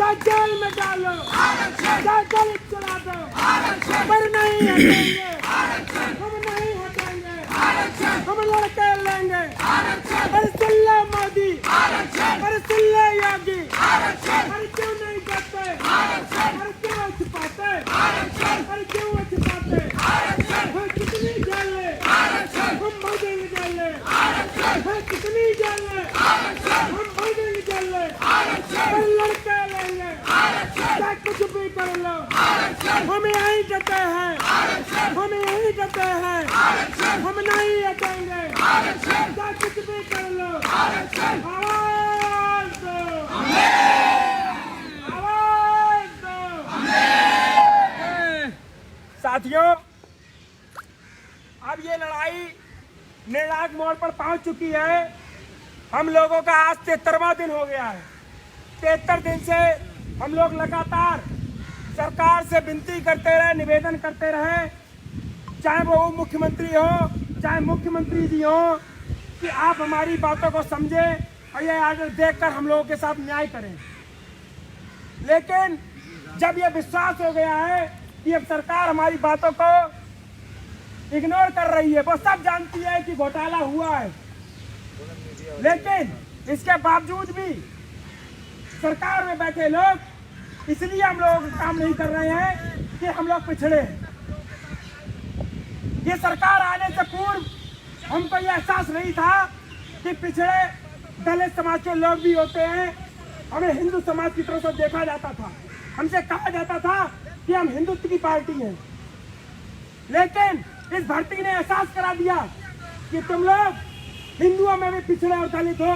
चाहे जेल में डालो, चाहे दलित चला दो, पर नहीं हटेंगे, हम नहीं हटेंगे, हम लड़के लेंगे। अरे चिल्ला मोदी, अरे चिल्ला योगी, अरे क्यों नहीं करते, अरे क्यों छुपाते, अरे क्यों छुपाते, हम कितनी जेल ले, हम भोगेंगे जेल ले, हम कितनी जेल ले, हम भोगेंगे जेल ले, पर लड़के लेंगे, चाहे कुछ भी कर लो, हम यहीं डटे हैं, हम यहीं डटे हैं, हम नहीं हटेंगे, चाहे कुछ भी कर लो। आवाज दो, आवाज दो। साथियों, अब ये लड़ाई निर्णायक मोड़ पर पहुंच चुकी है। हम लोगों का आज 73वां दिन हो गया है। 73 दिन से हम लोग लगातार सरकार से विनती करते रहे, निवेदन करते रहे, चाहे वो मुख्यमंत्री हो, चाहे मुख्यमंत्री जी हो, कि आप हमारी बातों को समझें और ये आर्डर देखकर हम लोगों के साथ न्याय करें। लेकिन जब ये विश्वास हो गया है कि अब सरकार हमारी बातों को इग्नोर कर रही है, वो सब जानती है कि घोटाला हुआ है, लेकिन इसके बावजूद भी सरकार में बैठे लोग इसलिए हम लोग काम नहीं कर रहे हैं कि हम लोग पिछड़े हैं। ये सरकार आने से पूर्व हमको ये एहसास नहीं था कि पिछड़े दलित समाज के लोग भी होते हैं। हमें हिंदू समाज की तरफ से देखा जाता था, हमसे कहा जाता था कि हम हिंदुत्व की पार्टी हैं। लेकिन इस भर्ती ने एहसास करा दिया कि तुम लोग हिंदुओं में भी पिछड़े और दलित हो,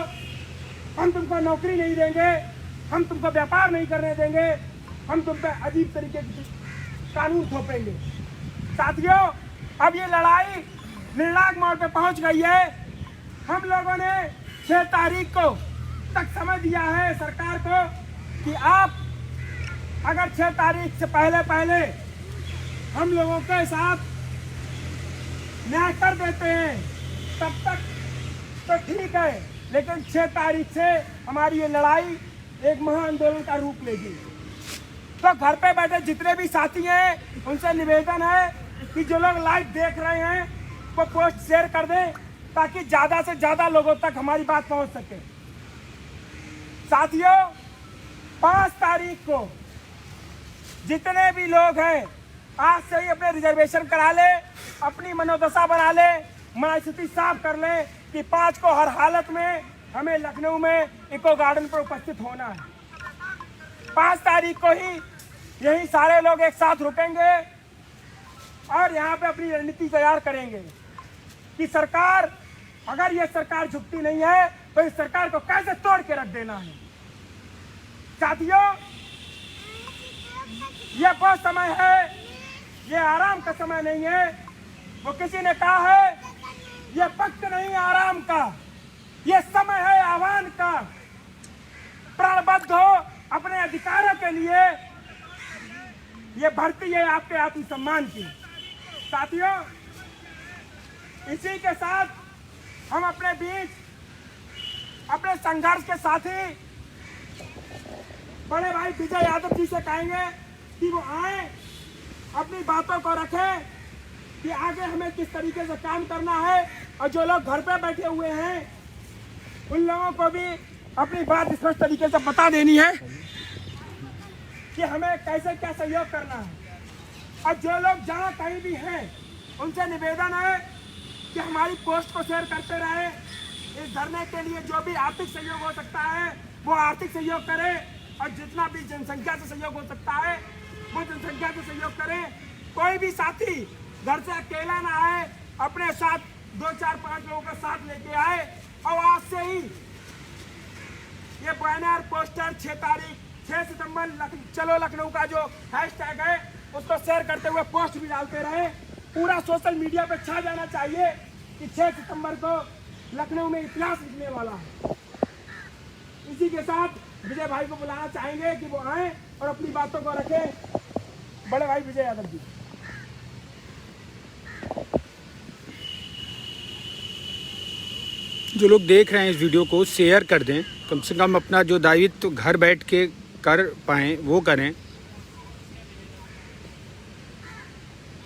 हम तुमको नौकरी नहीं देंगे, हम तुमको व्यापार नहीं करने देंगे, हम तुम पे अजीब तरीके के कानून थोपेंगे। साथियों, अब ये लड़ाई निर्णायक मोड़ पे पहुंच गई है। हम लोगों ने 6 तारीख को तक समय दिया है सरकार को कि आप अगर 6 तारीख से पहले हम लोगों के साथ न्याय कर देते हैं तब तक तो ठीक है, लेकिन 6 तारीख से हमारी ये लड़ाई एक महाआंदोलन का रूप लेगी। तो घर पे बैठे जितने भी साथी हैं उनसे निवेदन है कि जो लोग लाइव देख रहे हैं वो पोस्ट शेयर कर दें ताकि ज्यादा से ज्यादा लोगों तक हमारी बात पहुंच सके। साथियों, 5 तारीख को जितने भी लोग हैं आज से ही अपने रिजर्वेशन करा ले, अपनी मनोदशा बना ले, मनस्थिति साफ कर ले कि 5 को हर हालत में हमें लखनऊ में इको गार्डन पर उपस्थित होना है। 5 तारीख को ही यही सारे लोग एक साथ रुकेंगे और यहाँ पे अपनी रणनीति तैयार करेंगे कि सरकार, अगर ये सरकार झुकती नहीं है तो इस सरकार को कैसे तोड़ के रख देना है। साथियों, ये वो समय है, ये आराम का समय नहीं है। वो किसी ने कहा है ये वक्त नहीं आराम का, ये समय है आह्वान का। प्रणबद्ध हो अपने अधिकारों के लिए। ये भर्ती है आपके आत्मसम्मान की। साथियों, इसी के साथ हम अपने बीच अपने संघर्ष के साथी बड़े भाई विजय यादव जी से कहेंगे कि वो आए, अपनी बातों को रखें कि आगे हमें किस तरीके से काम करना है, और जो लोग घर पे बैठे हुए हैं उन लोगों को भी अपनी बात स्पष्ट तरीके से बता देनी है कि हमें कैसे क्या सहयोग करना है। और जो लोग जहाँ कहीं भी हैं उनसे निवेदन है कि हमारी पोस्ट को शेयर करते रहे। इस धरने के लिए जो भी आर्थिक सहयोग हो सकता है वो आर्थिक सहयोग करें, और जितना भी जनसंख्या से सहयोग हो सकता है वो जनसंख्या से सहयोग करें। कोई भी साथी घर से अकेला ना आए, अपने साथ 2, 4, 5 लोगों का साथ लेके आए, और आज से ही ये बैनर, पोस्टर 6 सितंबर चलो लखनऊ का जो हैशटैग है उसको शेयर करते हुए पोस्ट भी डालते रहे। पूरा सोशल मीडिया पे छा जाना चाहिए कि 6 सितंबर को लखनऊ में इतिहास लिखने वाला है। इसी के साथ विजय भाई को बुलाना चाहेंगे कि वो आए और अपनी बातों को रखें। बड़े भाई विजय यादव जी। जो लोग देख रहे हैं इस वीडियो को शेयर कर दें, कम से कम अपना जो दायित्व घर बैठ के कर पाएँ वो करें।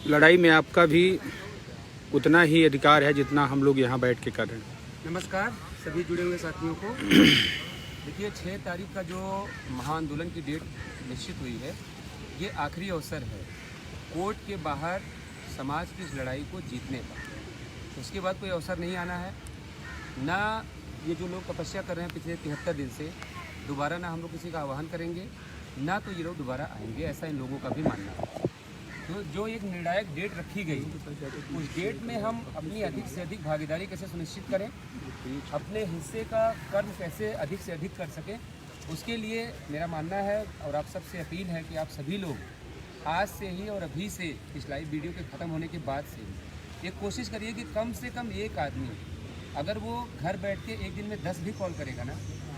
लड़ाई में आपका भी उतना ही अधिकार है जितना हम लोग यहाँ बैठ के कर रहे हैं। नमस्कार सभी जुड़े हुए साथियों को। देखिए 6 तारीख का जो महाआंदोलन की डेट निश्चित हुई है, ये आखिरी अवसर है कोर्ट के बाहर समाज की इस लड़ाई को जीतने का। उसके बाद कोई अवसर नहीं आना है। ना ये जो लोग तपस्या कर रहे हैं पिछले 73 दिन से, दोबारा ना हम लोग किसी का आह्वान करेंगे, ना तो ये लोग दोबारा आएंगे, ऐसा इन लोगों का भी मानना है। तो जो एक निर्णायक डेट रखी गई, उस डेट में हम अपनी अधिक से अधिक भागीदारी कैसे सुनिश्चित करें, अपने हिस्से का कर्म कैसे अधिक से अधिक कर सकें, उसके लिए मेरा मानना है और आप सबसे अपील है कि आप सभी लोग आज से ही और अभी से इस लाइव वीडियो के ख़त्म होने के बाद से ये कोशिश करिए कि कम से कम एक आदमी, अगर वो घर बैठ के एक दिन में 10 भी कॉल करेगा ना,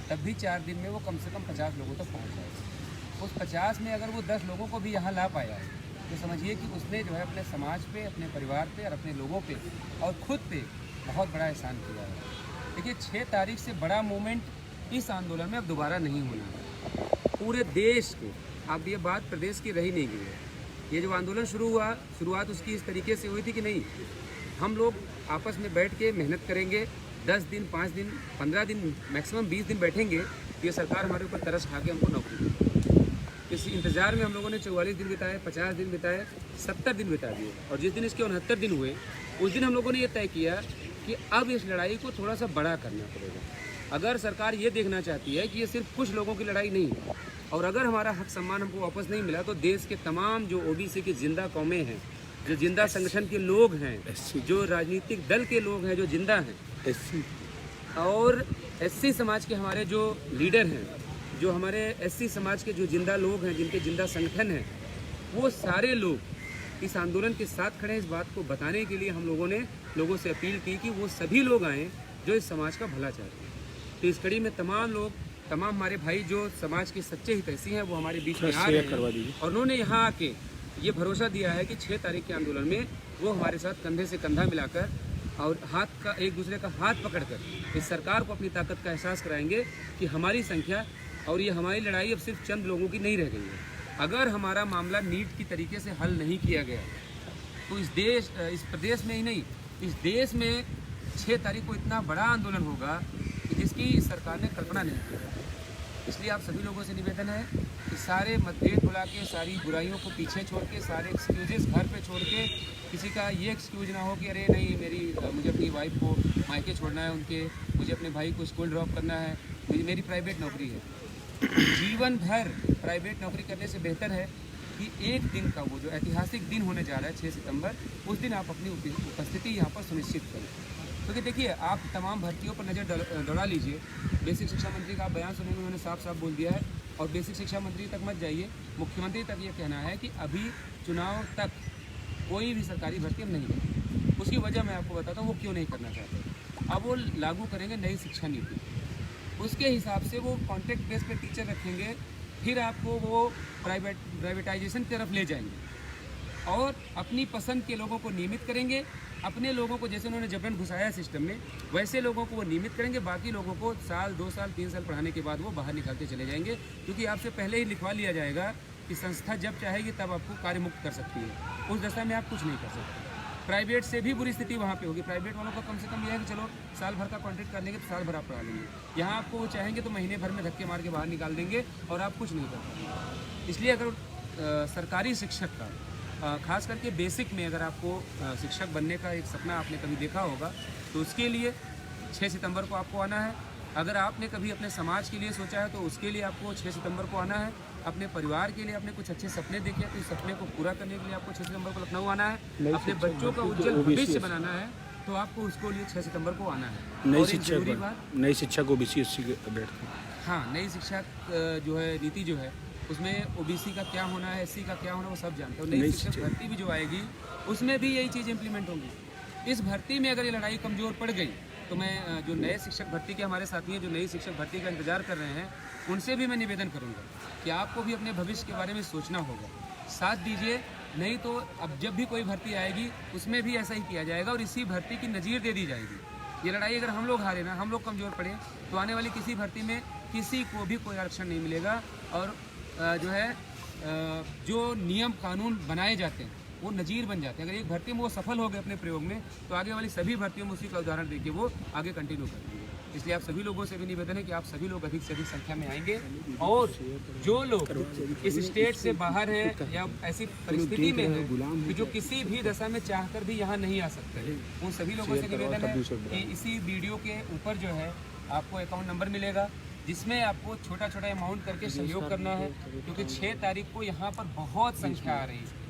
तब भी 4 दिन में वो कम से कम 50 लोगों तक पहुँच जाएगा। उस 50 में अगर वो 10 लोगों को भी यहाँ ला पाया है तो समझिए कि उसने जो है अपने समाज पे, अपने परिवार पे और अपने लोगों पे और खुद पे बहुत बड़ा एहसान किया है। देखिए 6 तारीख से बड़ा मूवमेंट इस आंदोलन में अब दोबारा नहीं होना है। पूरे देश के, अब ये बात प्रदेश की रही नहीं गई है। ये जो आंदोलन शुरू हुआ, शुरुआत उसकी इस तरीके से हुई थी कि नहीं, हम लोग आपस में बैठ के मेहनत करेंगे, 10 दिन, 5 दिन, 15 दिन, मैक्सिमम 20 दिन बैठेंगे, ये सरकार हमारे ऊपर तरस खा के हमको नौकरी देगी। इस इंतज़ार में हम लोगों ने 44 दिन बिताए, 50 दिन बिताए, 70 दिन बिता दिए, और जिस दिन इसके 69 दिन हुए, उस दिन हम लोगों ने ये तय किया कि अब इस लड़ाई को थोड़ा सा बड़ा करना पड़ेगा। अगर सरकार ये देखना चाहती है कि ये सिर्फ कुछ लोगों की लड़ाई नहीं है, और अगर हमारा हक सम्मान हमको वापस नहीं मिला, तो देश के तमाम जो ओबीसी की जिंदा कौमें हैं, जो जिंदा संगठन के लोग हैं, जो राजनीतिक दल के लोग हैं जो जिंदा हैं, और एससी समाज के हमारे जो लीडर हैं, जो हमारे एससी समाज के जो जिंदा लोग हैं, जिनके जिंदा संगठन हैं, वो सारे लोग इस आंदोलन के साथ खड़े हैं। इस बात को बताने के लिए हम लोगों ने लोगों से अपील की कि वो सभी लोग आएँ जो इस समाज का भला चाहते हैं। तो इस कड़ी में तमाम लोग, तमाम हमारे भाई जो समाज के सच्चे हितैषी हैं, वो हमारे बीच में आ रहे हैं, और उन्होंने यहाँ आके ये भरोसा दिया है कि 6 तारीख के आंदोलन में वो हमारे साथ कंधे से कंधा मिलाकर और हाथ का, एक दूसरे का हाथ पकड़कर इस सरकार को अपनी ताकत का एहसास कराएंगे कि हमारी संख्या और ये हमारी लड़ाई अब सिर्फ चंद लोगों की नहीं रह गई है। अगर हमारा मामला नीट की तरीके से हल नहीं किया गया तो इस प्रदेश में ही नहीं, इस देश में 6 तारीख को इतना बड़ा आंदोलन होगा कि जिसकी सरकार ने कल्पना नहीं की। इसलिए आप सभी लोगों से निवेदन है कि सारे मतभेद भुला के, सारी बुराइयों को पीछे छोड़ के, सारे एक्सक्यूजेस घर पे छोड़ के, किसी का ये एक्सक्यूज ना हो कि अरे नहीं मुझे अपनी वाइफ को मायके छोड़ना है उनके, मुझे अपने भाई को स्कूल ड्रॉप करना है, मेरी प्राइवेट नौकरी है। जीवन भर प्राइवेट नौकरी करने से बेहतर है कि एक दिन का वो जो ऐतिहासिक दिन होने जा रहा है 6 सितंबर, उस दिन आप अपनी उपस्थिति यहाँ पर सुनिश्चित करें। क्योंकि देखिए, आप तमाम भर्तियों पर नज़र दौड़ा लीजिए। बेसिक शिक्षा मंत्री का आप बयान सुनेंगे, उन्होंने साफ साफ बोल दिया है। और बेसिक शिक्षा मंत्री तक मत जाइए, मुख्यमंत्री तक ये कहना है कि अभी चुनाव तक कोई भी सरकारी भर्ती हम नहीं करेंगे। उसकी वजह मैं आपको बताता हूँ वो क्यों नहीं करना चाहते। अब वो लागू करेंगे नई शिक्षा नीति, उसके हिसाब से वो कॉन्ट्रैक्ट बेस पे टीचर रखेंगे, फिर आपको वो प्राइवेटाइजेशन की तरफ ले जाएंगे और अपनी पसंद के लोगों को नियमित करेंगे। अपने लोगों को जैसे उन्होंने जबरन घुसाया सिस्टम में, वैसे लोगों को वो नियमित करेंगे। बाकी लोगों को साल, 2 साल, 3 साल पढ़ाने के बाद वो बाहर निकालते चले जाएंगे, क्योंकि आपसे पहले ही लिखवा लिया जाएगा कि संस्था जब चाहेगी तब आपको कार्य मुक्त कर सकती है। उस दशा में आप कुछ नहीं कर सकते। प्राइवेट से भी बुरी स्थिति वहाँ पे होगी। प्राइवेट वालों का कम से कम यह है कि चलो साल भर का कॉन्ट्रैक्ट कर लेंगे तो साल भर आप पढ़ा लेंगे। यहाँ आपको वो चाहेंगे तो महीने भर में धक्के मार के बाहर निकाल देंगे और आप कुछ नहीं कर पाएंगे। इसलिए अगर सरकारी शिक्षक का, खास करके बेसिक में अगर आपको शिक्षक बनने का एक सपना आपने कभी देखा होगा, तो उसके लिए 6 सितंबर को आपको आना है। अगर आपने कभी अपने समाज के लिए सोचा है तो उसके लिए आपको 6 सितंबर को आना है। अपने परिवार के लिए आपने कुछ अच्छे सपने देखे हैं तो इस सपने को पूरा करने के लिए आपको 6 सितंबर को लखनऊ आना है। अपने बच्चों का उज्जवल भविष्य बनाना है तो आपको उसको लिए 6 सितंबर को आना है। नई शिक्षा को ओबीसी हाँ, नई शिक्षा जो है नीति जो है उसमें ओबीसी का क्या होना है, एससी का क्या होना, वो सब जानते हो। नई शिक्षक भर्ती भी जो आएगी उसमें भी यही चीज़ इंप्लीमेंट होंगी। इस भर्ती में अगर ये लड़ाई कमज़ोर पड़ गई तो मैं जो नए शिक्षक भर्ती के हमारे साथी हैं, जो नई शिक्षक भर्ती का इंतजार कर रहे हैं, उनसे भी मैं निवेदन करूंगा कि आपको भी अपने भविष्य के बारे में सोचना होगा, साथ दीजिए। नहीं तो अब जब भी कोई भर्ती आएगी उसमें भी ऐसा ही किया जाएगा और इसी भर्ती की नज़ीर दे दी जाएगी। ये लड़ाई अगर हम लोग हारे ना, हम लोग कमज़ोर पड़े, तो आने वाली किसी भर्ती में किसी को भी कोई आरक्षण नहीं मिलेगा। और जो है जो नियम कानून बनाए जाते हैं वो नज़ीर बन जाते हैं। अगर एक भर्ती में वो सफल हो गए अपने प्रयोग में, तो आगे वाली सभी भर्तियों में उसी का उदाहरण देके वो आगे कंटिन्यू करेंगे। इसलिए आप सभी लोगों से भी निवेदन है कि आप सभी लोग अधिक से अधिक संख्या में आएंगे, और जो लोग इस स्टेट से बाहर हैं या ऐसी परिस्थिति में है कि जो किसी भी दशा में चाहकर भी यहाँ नहीं आ सकते, उन सभी लोगों से निवेदन है कि इसी वीडियो के ऊपर जो है आपको अकाउंट नंबर मिलेगा, जिसमें आपको छोटा छोटा अमाउंट करके सहयोग करना है। क्योंकि 6 तारीख को यहाँ पर बहुत संख्या आ रही है,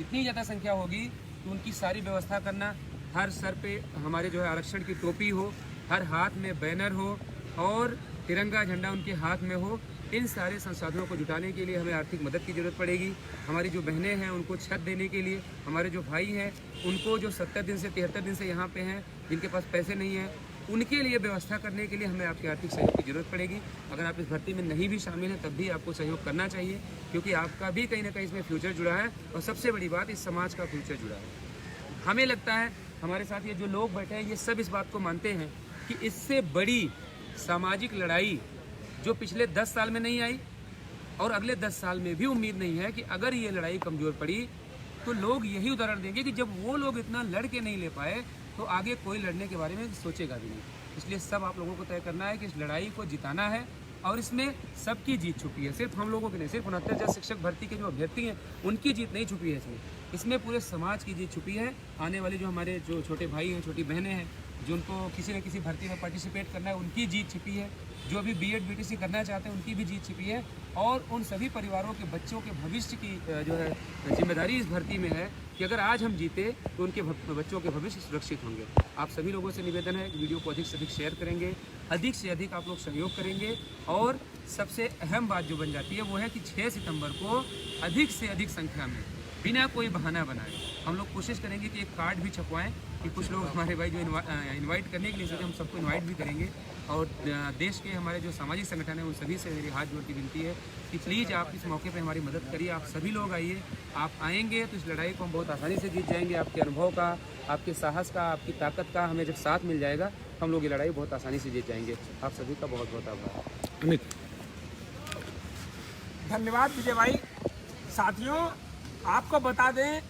इतनी ज़्यादा संख्या होगी तो उनकी सारी व्यवस्था करना, हर सर पे हमारे जो है आरक्षण की टोपी हो, हर हाथ में बैनर हो और तिरंगा झंडा उनके हाथ में हो। इन सारे संसाधनों को जुटाने के लिए हमें आर्थिक मदद की ज़रूरत पड़ेगी। हमारी जो बहनें हैं उनको छत देने के लिए, हमारे जो भाई हैं उनको जो 70 दिन से 73 दिन से यहाँ पे हैं, जिनके पास पैसे नहीं हैं, उनके लिए व्यवस्था करने के लिए हमें आपके आर्थिक सहयोग की ज़रूरत पड़ेगी। अगर आप इस भर्ती में नहीं भी शामिल हैं तब भी आपको सहयोग करना चाहिए, क्योंकि आपका भी कहीं ना कहीं इसमें फ्यूचर जुड़ा है, और सबसे बड़ी बात इस समाज का फ्यूचर जुड़ा है। हमें लगता है हमारे साथ ये जो लोग बैठे हैं ये सब इस बात को मानते हैं कि इससे बड़ी सामाजिक लड़ाई जो पिछले 10 साल में नहीं आई और अगले 10 साल में भी उम्मीद नहीं है कि अगर ये लड़ाई कमज़ोर पड़ी तो लोग यही उदाहरण देंगे कि जब वो लोग इतना लड़ के नहीं ले पाए तो आगे कोई लड़ने के बारे में सोचेगा भी नहीं। इसलिए सब आप लोगों को तय करना है कि इस लड़ाई को जिताना है, और इसमें सबकी जीत छुपी है, सिर्फ हम लोगों की नहीं। सिर्फ 69,000 शिक्षक भर्ती के जो अभ्यर्थी हैं उनकी जीत नहीं छुपी है इसमें पूरे समाज की जीत छुपी है। आने वाले जो हमारे जो छोटे भाई हैं, छोटी बहनें हैं, जिनको किसी न किसी भर्ती में पार्टिसिपेट करना है, उनकी जीत छिपी है। जो भी बीएड बीटीसी करना चाहते हैं उनकी भी जीत छिपी है, और उन सभी परिवारों के बच्चों के भविष्य की जो है जिम्मेदारी इस भर्ती में है कि अगर आज हम जीते तो उनके बच्चों के भविष्य सुरक्षित होंगे। आप सभी लोगों से निवेदन है कि वीडियो को अधिक से अधिक शेयर करेंगे, अधिक से अधिक आप लोग सहयोग करेंगे, और सबसे अहम बात जो बन जाती है वो है कि 6 सितंबर को अधिक से अधिक संख्या में बिना कोई बहाना बनाए हम लोग कोशिश करेंगे कि एक कार्ड भी छपवाएं कि कुछ लोग हमारे भाई जो इनवाइट करने के लिए सोचे, हम सबको इनवाइट भी करेंगे। और देश के हमारे जो सामाजिक संगठन है उन सभी से मेरी हाथ जोड़ की विनती है कि प्लीज़ आप इस मौके पे हमारी मदद करिए। आप सभी लोग आइए, आप आएंगे तो इस लड़ाई को हम बहुत आसानी से जीत जाएंगे। आपके अनुभव का, आपके साहस का, आपकी ताकत का हमें जब साथ मिल जाएगा हम लोग ये लड़ाई बहुत आसानी से जीत जाएंगे। आप सभी का बहुत बहुत आभार। अमित, धन्यवाद विजय भाई। साथियों, आपको बता दें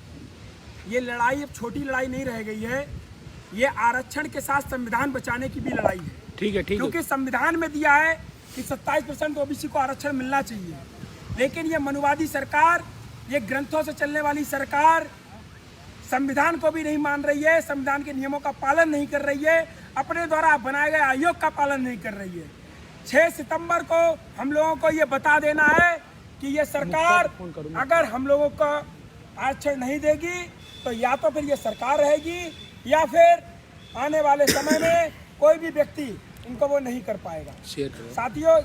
ये लड़ाई अब छोटी लड़ाई नहीं रह गई है, ये आरक्षण के साथ संविधान बचाने की भी लड़ाई है। ठीक है, ठीक है। क्योंकि संविधान में दिया है कि 27% ओबीसी को आरक्षण मिलना चाहिए, लेकिन ये मनुवादी सरकार, ये ग्रंथों से चलने वाली सरकार संविधान को भी नहीं मान रही है, संविधान के नियमों का पालन नहीं कर रही है, अपने द्वारा बनाए गए आयोग का पालन नहीं कर रही है। 6 सितंबर को हम लोगों को ये बता देना है कि ये सरकार अगर हम लोगों को आरक्षण नहीं देगी तो या तो फिर ये सरकार रहेगी या फिर आने वाले समय में कोई भी व्यक्ति इनको वो नहीं कर पाएगा। साथियों,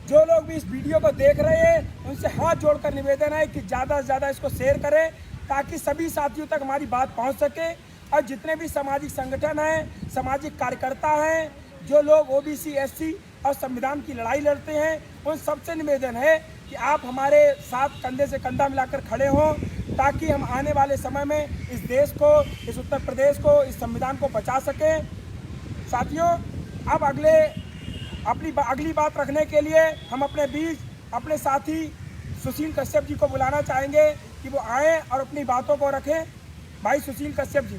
जो लोग भी इस वीडियो को देख रहे हैं उनसे हाथ जोड़कर निवेदन है कि ज़्यादा से ज़्यादा इसको शेयर करें ताकि सभी साथियों तक हमारी बात पहुंच सके। और जितने भी सामाजिक संगठन हैं, सामाजिक कार्यकर्ता हैं, जो लोग ओबीसी, एससी और संविधान की लड़ाई लड़ते हैं, उन सबसे निवेदन है कि आप हमारे साथ कंधे से कंधा मिलाकर खड़े हों ताकि हम आने वाले समय में इस देश को, इस उत्तर प्रदेश को, इस संविधान को बचा सकें। साथियों, अब अगली बात रखने के लिए हम अपने बीच अपने साथी सुशील कश्यप जी को बुलाना चाहेंगे कि वो आएँ और अपनी बातों को रखें। भाई सुशील कश्यप जी।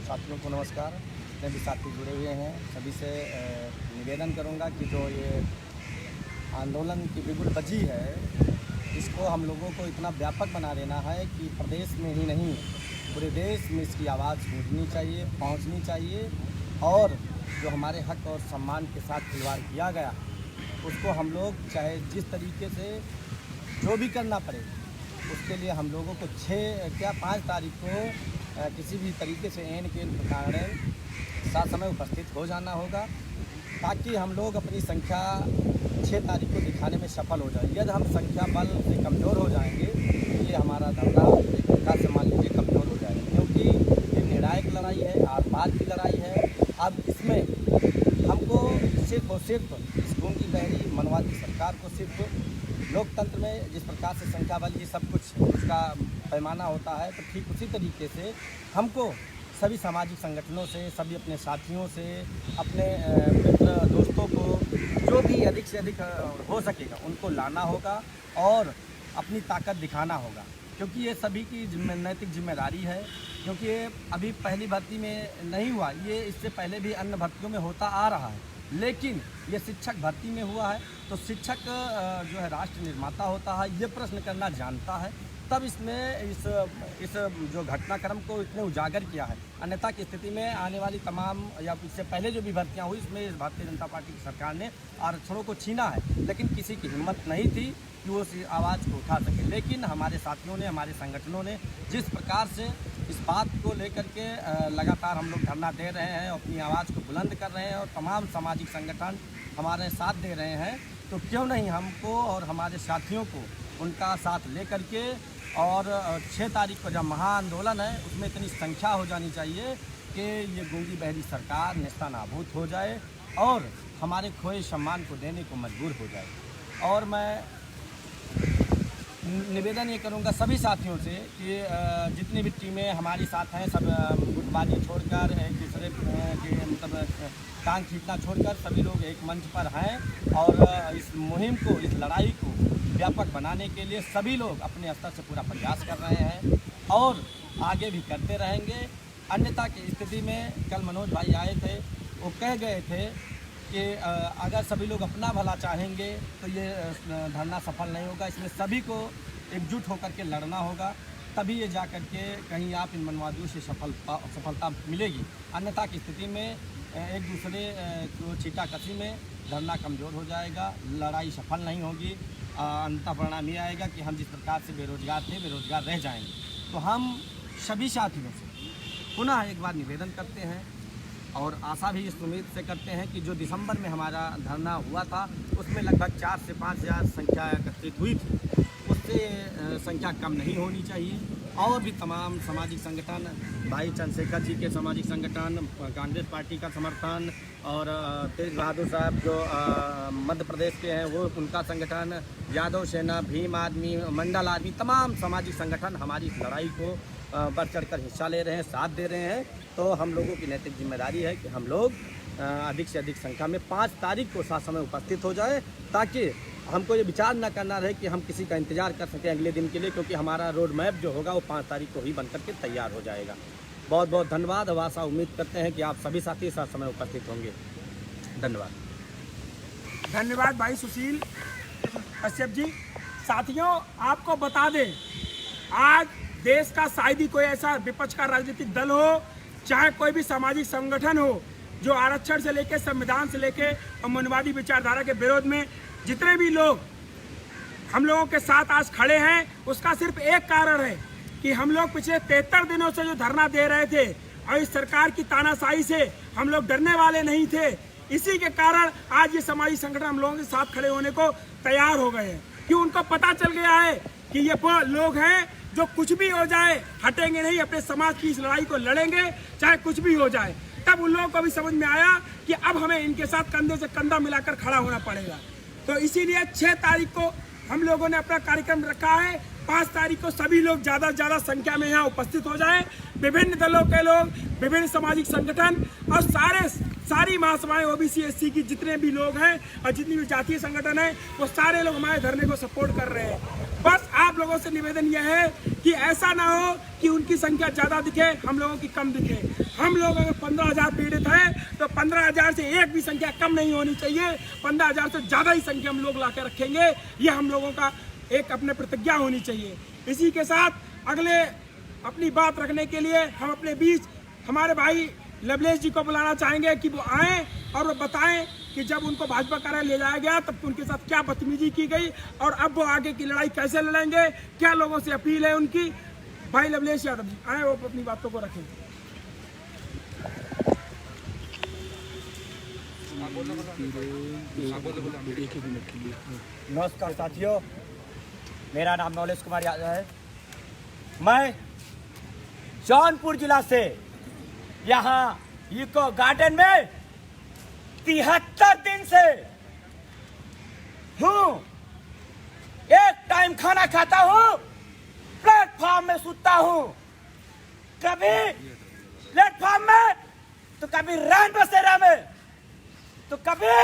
साथियों को नमस्कार। जितने भी साथी जुड़े हुए हैं सभी से निवेदन करूंगा कि जो ये आंदोलन की बिगुल बजी है इसको हम लोगों को इतना व्यापक बना देना है कि प्रदेश में ही नहीं पूरे देश में इसकी आवाज़ गूंजनी चाहिए, पहुंचनी चाहिए, और जो हमारे हक और सम्मान के साथ खिलवाड़ किया गया उसको हम लोग चाहे जिस तरीके से जो भी करना पड़े उसके लिए हम लोगों को 5 तारीख को किसी भी तरीके से एन के प्रकार साथ समय उपस्थित हो जाना होगा ताकि हम लोग अपनी संख्या 6 तारीख को दिखाने में सफल हो जाए। यदि हम संख्या बल से कमज़ोर हो जाएंगे तो ये हमारा धरना एक प्रकार से मान लीजिए कमज़ोर हो जाएगा, क्योंकि ये निर्णायक लड़ाई है, आर पार की लड़ाई है। अब इसमें हमको सिर्फ और सिर्फ इस गूंगी बहरी मनवादी सरकार को सिर्फ लोकतंत्र में जिस प्रकार से संख्या बल ये सब कुछ उसका पैमाना होता है, तो ठीक उसी तरीके से हमको सभी सामाजिक संगठनों से, सभी अपने साथियों से, अपने मित्र दोस्तों को जो भी अधिक से अधिक हो सकेगा उनको लाना होगा और अपनी ताकत दिखाना होगा, क्योंकि ये सभी की नैतिक जिम्मेदारी है। क्योंकि ये अभी पहली भर्ती में नहीं हुआ, ये इससे पहले भी अन्य भर्तियों में होता आ रहा है, लेकिन ये शिक्षक भर्ती में हुआ है। तो शिक्षक जो है राष्ट्र निर्माता होता है, ये प्रश्न करना जानता है, तब इसमें इस जो घटनाक्रम को इतने उजागर किया है। अन्यथा की स्थिति में आने वाली तमाम या इससे पहले जो भी भर्तियां हुई, इसमें इस भारतीय जनता पार्टी की सरकार ने आरक्षणों को छीना है, लेकिन किसी की हिम्मत नहीं थी कि वो उस आवाज़ को उठा सके। लेकिन हमारे साथियों ने, हमारे संगठनों ने जिस प्रकार से इस बात को लेकर के लगातार हम लोग धरना दे रहे हैं, अपनी आवाज़ को बुलंद कर रहे हैं और तमाम सामाजिक संगठन हमारे साथ दे रहे हैं, तो क्यों नहीं हमको और हमारे साथियों को उनका साथ ले करके और 6 तारीख को जब महाआंदोलन है उसमें इतनी संख्या हो जानी चाहिए कि ये गूंगी बहरी सरकार नेस्तनाबूद हो जाए और हमारे खोए सम्मान को देने को मजबूर हो जाए। और मैं निवेदन ये करूंगा सभी साथियों से कि जितनी भी टीमें हमारे साथ हैं, सब गुटबाजी छोड़कर, एक दूसरे के मतलब टांग खींचना छोड़कर सभी लोग एक मंच पर हैं और इस मुहिम को, इस लड़ाई को व्यापक बनाने के लिए सभी लोग अपने स्तर से पूरा प्रयास कर रहे हैं और आगे भी करते रहेंगे। अन्यथा की स्थिति में कल मनोज भाई आए थे, वो कह गए थे कि अगर सभी लोग अपना भला चाहेंगे तो ये धरना सफल नहीं होगा, इसमें सभी को एकजुट होकर के लड़ना होगा, तभी ये जा कर के कहीं आप इन मनवादियों से सफलता मिलेगी। अन्यथा की स्थिति में एक दूसरे को छींटाकशी में धरना कमज़ोर हो जाएगा, लड़ाई सफल नहीं होगी। अंततः परिणाम ये आएगा कि हम जिस प्रकार से बेरोजगार थे, बेरोजगार रह जाएंगे। तो हम सभी साथियों से पुनः एक बार निवेदन करते हैं और आशा भी इस उम्मीद से करते हैं कि जो दिसंबर में हमारा धरना हुआ था उसमें लगभग 4 से 5 हज़ार संख्या एकत्रित हुई थी, उससे संख्या कम नहीं होनी चाहिए। और भी तमाम सामाजिक संगठन, भाई चंद्रशेखर जी के सामाजिक संगठन, कांग्रेस पार्टी का समर्थन और तेज बहादुर साहब जो मध्य प्रदेश के हैं वो उनका संगठन, यादव सेना, भीम आदमी, मंडल आदमी, तमाम सामाजिक संगठन हमारी इस लड़ाई को बढ़ चढ़ कर हिस्सा ले रहे हैं, साथ दे रहे हैं। तो हम लोगों की नैतिक जिम्मेदारी है कि हम लोग अधिक से अधिक संख्या में 5 तारीख को साथ समय उपस्थित हो जाए, ताकि हमको ये विचार न करना रहे कि हम किसी का इंतज़ार कर सकें अगले दिन के लिए, क्योंकि हमारा रोड मैप जो होगा वो 5 तारीख को ही बन करके तैयार हो जाएगा। बहुत बहुत धन्यवाद। अब आशा उम्मीद करते हैं कि आप सभी साथी साथ समय उपस्थित होंगे। धन्यवाद। धन्यवाद भाई सुशील कश्यप जी। साथियों, आपको बता दें, आज देश का शायद ही कोई ऐसा विपक्ष का राजनीतिक दल हो, चाहे कोई भी सामाजिक संगठन हो, जो आरक्षण से लेकर, संविधान से लेकर और मनवादी विचारधारा के विरोध में जितने भी लोग हम लोगों के साथ आज खड़े हैं, उसका सिर्फ एक कारण है कि हम लोग पिछले 73 दिनों से जो धरना दे रहे थे और इस सरकार की तानाशाही से हम लोग डरने वाले नहीं थे। इसी के कारण आज ये सामाजिक संगठन हम लोगों के साथ खड़े होने को तैयार हो गए हैं, कि उनको पता चल गया है कि ये वो लोग हैं जो कुछ भी हो जाए हटेंगे नहीं, अपने समाज की इस लड़ाई को लड़ेंगे चाहे कुछ भी हो जाए। तब उन लोगों को भी समझ में आया कि अब हमें इनके साथ कंधे से कंधा मिलाकर खड़ा होना पड़ेगा। तो इसीलिए 6 तारीख को हम लोगों ने अपना कार्यक्रम रखा है। 5 तारीख को सभी लोग ज़्यादा से ज़्यादा संख्या में यहाँ उपस्थित हो जाएं। विभिन्न दलों के लोग, विभिन्न सामाजिक संगठन और सारी महासभाएं, ओबीसी एससी की जितने भी लोग हैं और जितनी भी जातीय संगठन है, वो सारे लोग हमारे धरने को सपोर्ट कर रहे हैं। बस आप लोगों से निवेदन यह है कि ऐसा ना हो कि उनकी संख्या ज़्यादा दिखे, हम लोगों की कम दिखे। हम लोग अगर 15,000 पीड़ित हैं तो 15,000 से एक भी संख्या कम नहीं होनी चाहिए, 15,000 से ज़्यादा ही संख्या हम लोग ला के रखेंगे। ये हम लोगों का एक अपने प्रतिज्ञा होनी चाहिए। इसी के साथ अगले अपनी बात रखने के लिए हम अपने बीच हमारे भाई लवलेश जी को बुलाना चाहेंगे कि वो आएँ और वो बताएं कि जब उनको भाजपा कार्यालय ले जाया गया तब उनके साथ क्या बदतमीजी की गई और अब वो आगे की लड़ाई कैसे लड़ेंगे, क्या लोगों से अपील है उनकी। भाई लवलेश यादव जी आए, वो अपनी बातों को रखें। नमस्कार साथियों, मेरा नाम नौलेश कुमार यादव है। मैं जौनपुर जिला से यहाँ इको गार्डन में 73 दिन से हूँ। एक टाइम खाना खाता हूँ प्लेटफॉर्म में सूता हूँ, कभी प्लेटफॉर्म में तो कभी रैन बसेरा में तो कभी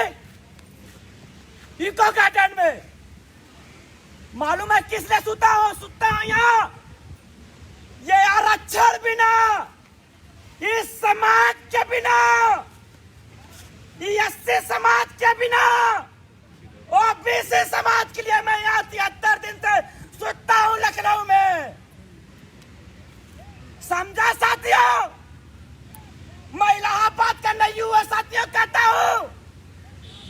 इको गार्डन में। मालूम है किसने सूता हूँ यहाँ? ये आरक्षण बिना, इस समाज के बिना, एससी समाज के बिना, ओबीसी समाज के लिए मैं यहाँ 73 दिन से सूता हूँ लखनऊ में। समझा साथियों? मैं इलाहाबाद का नहीं हुआ साथियों कहता हूँ,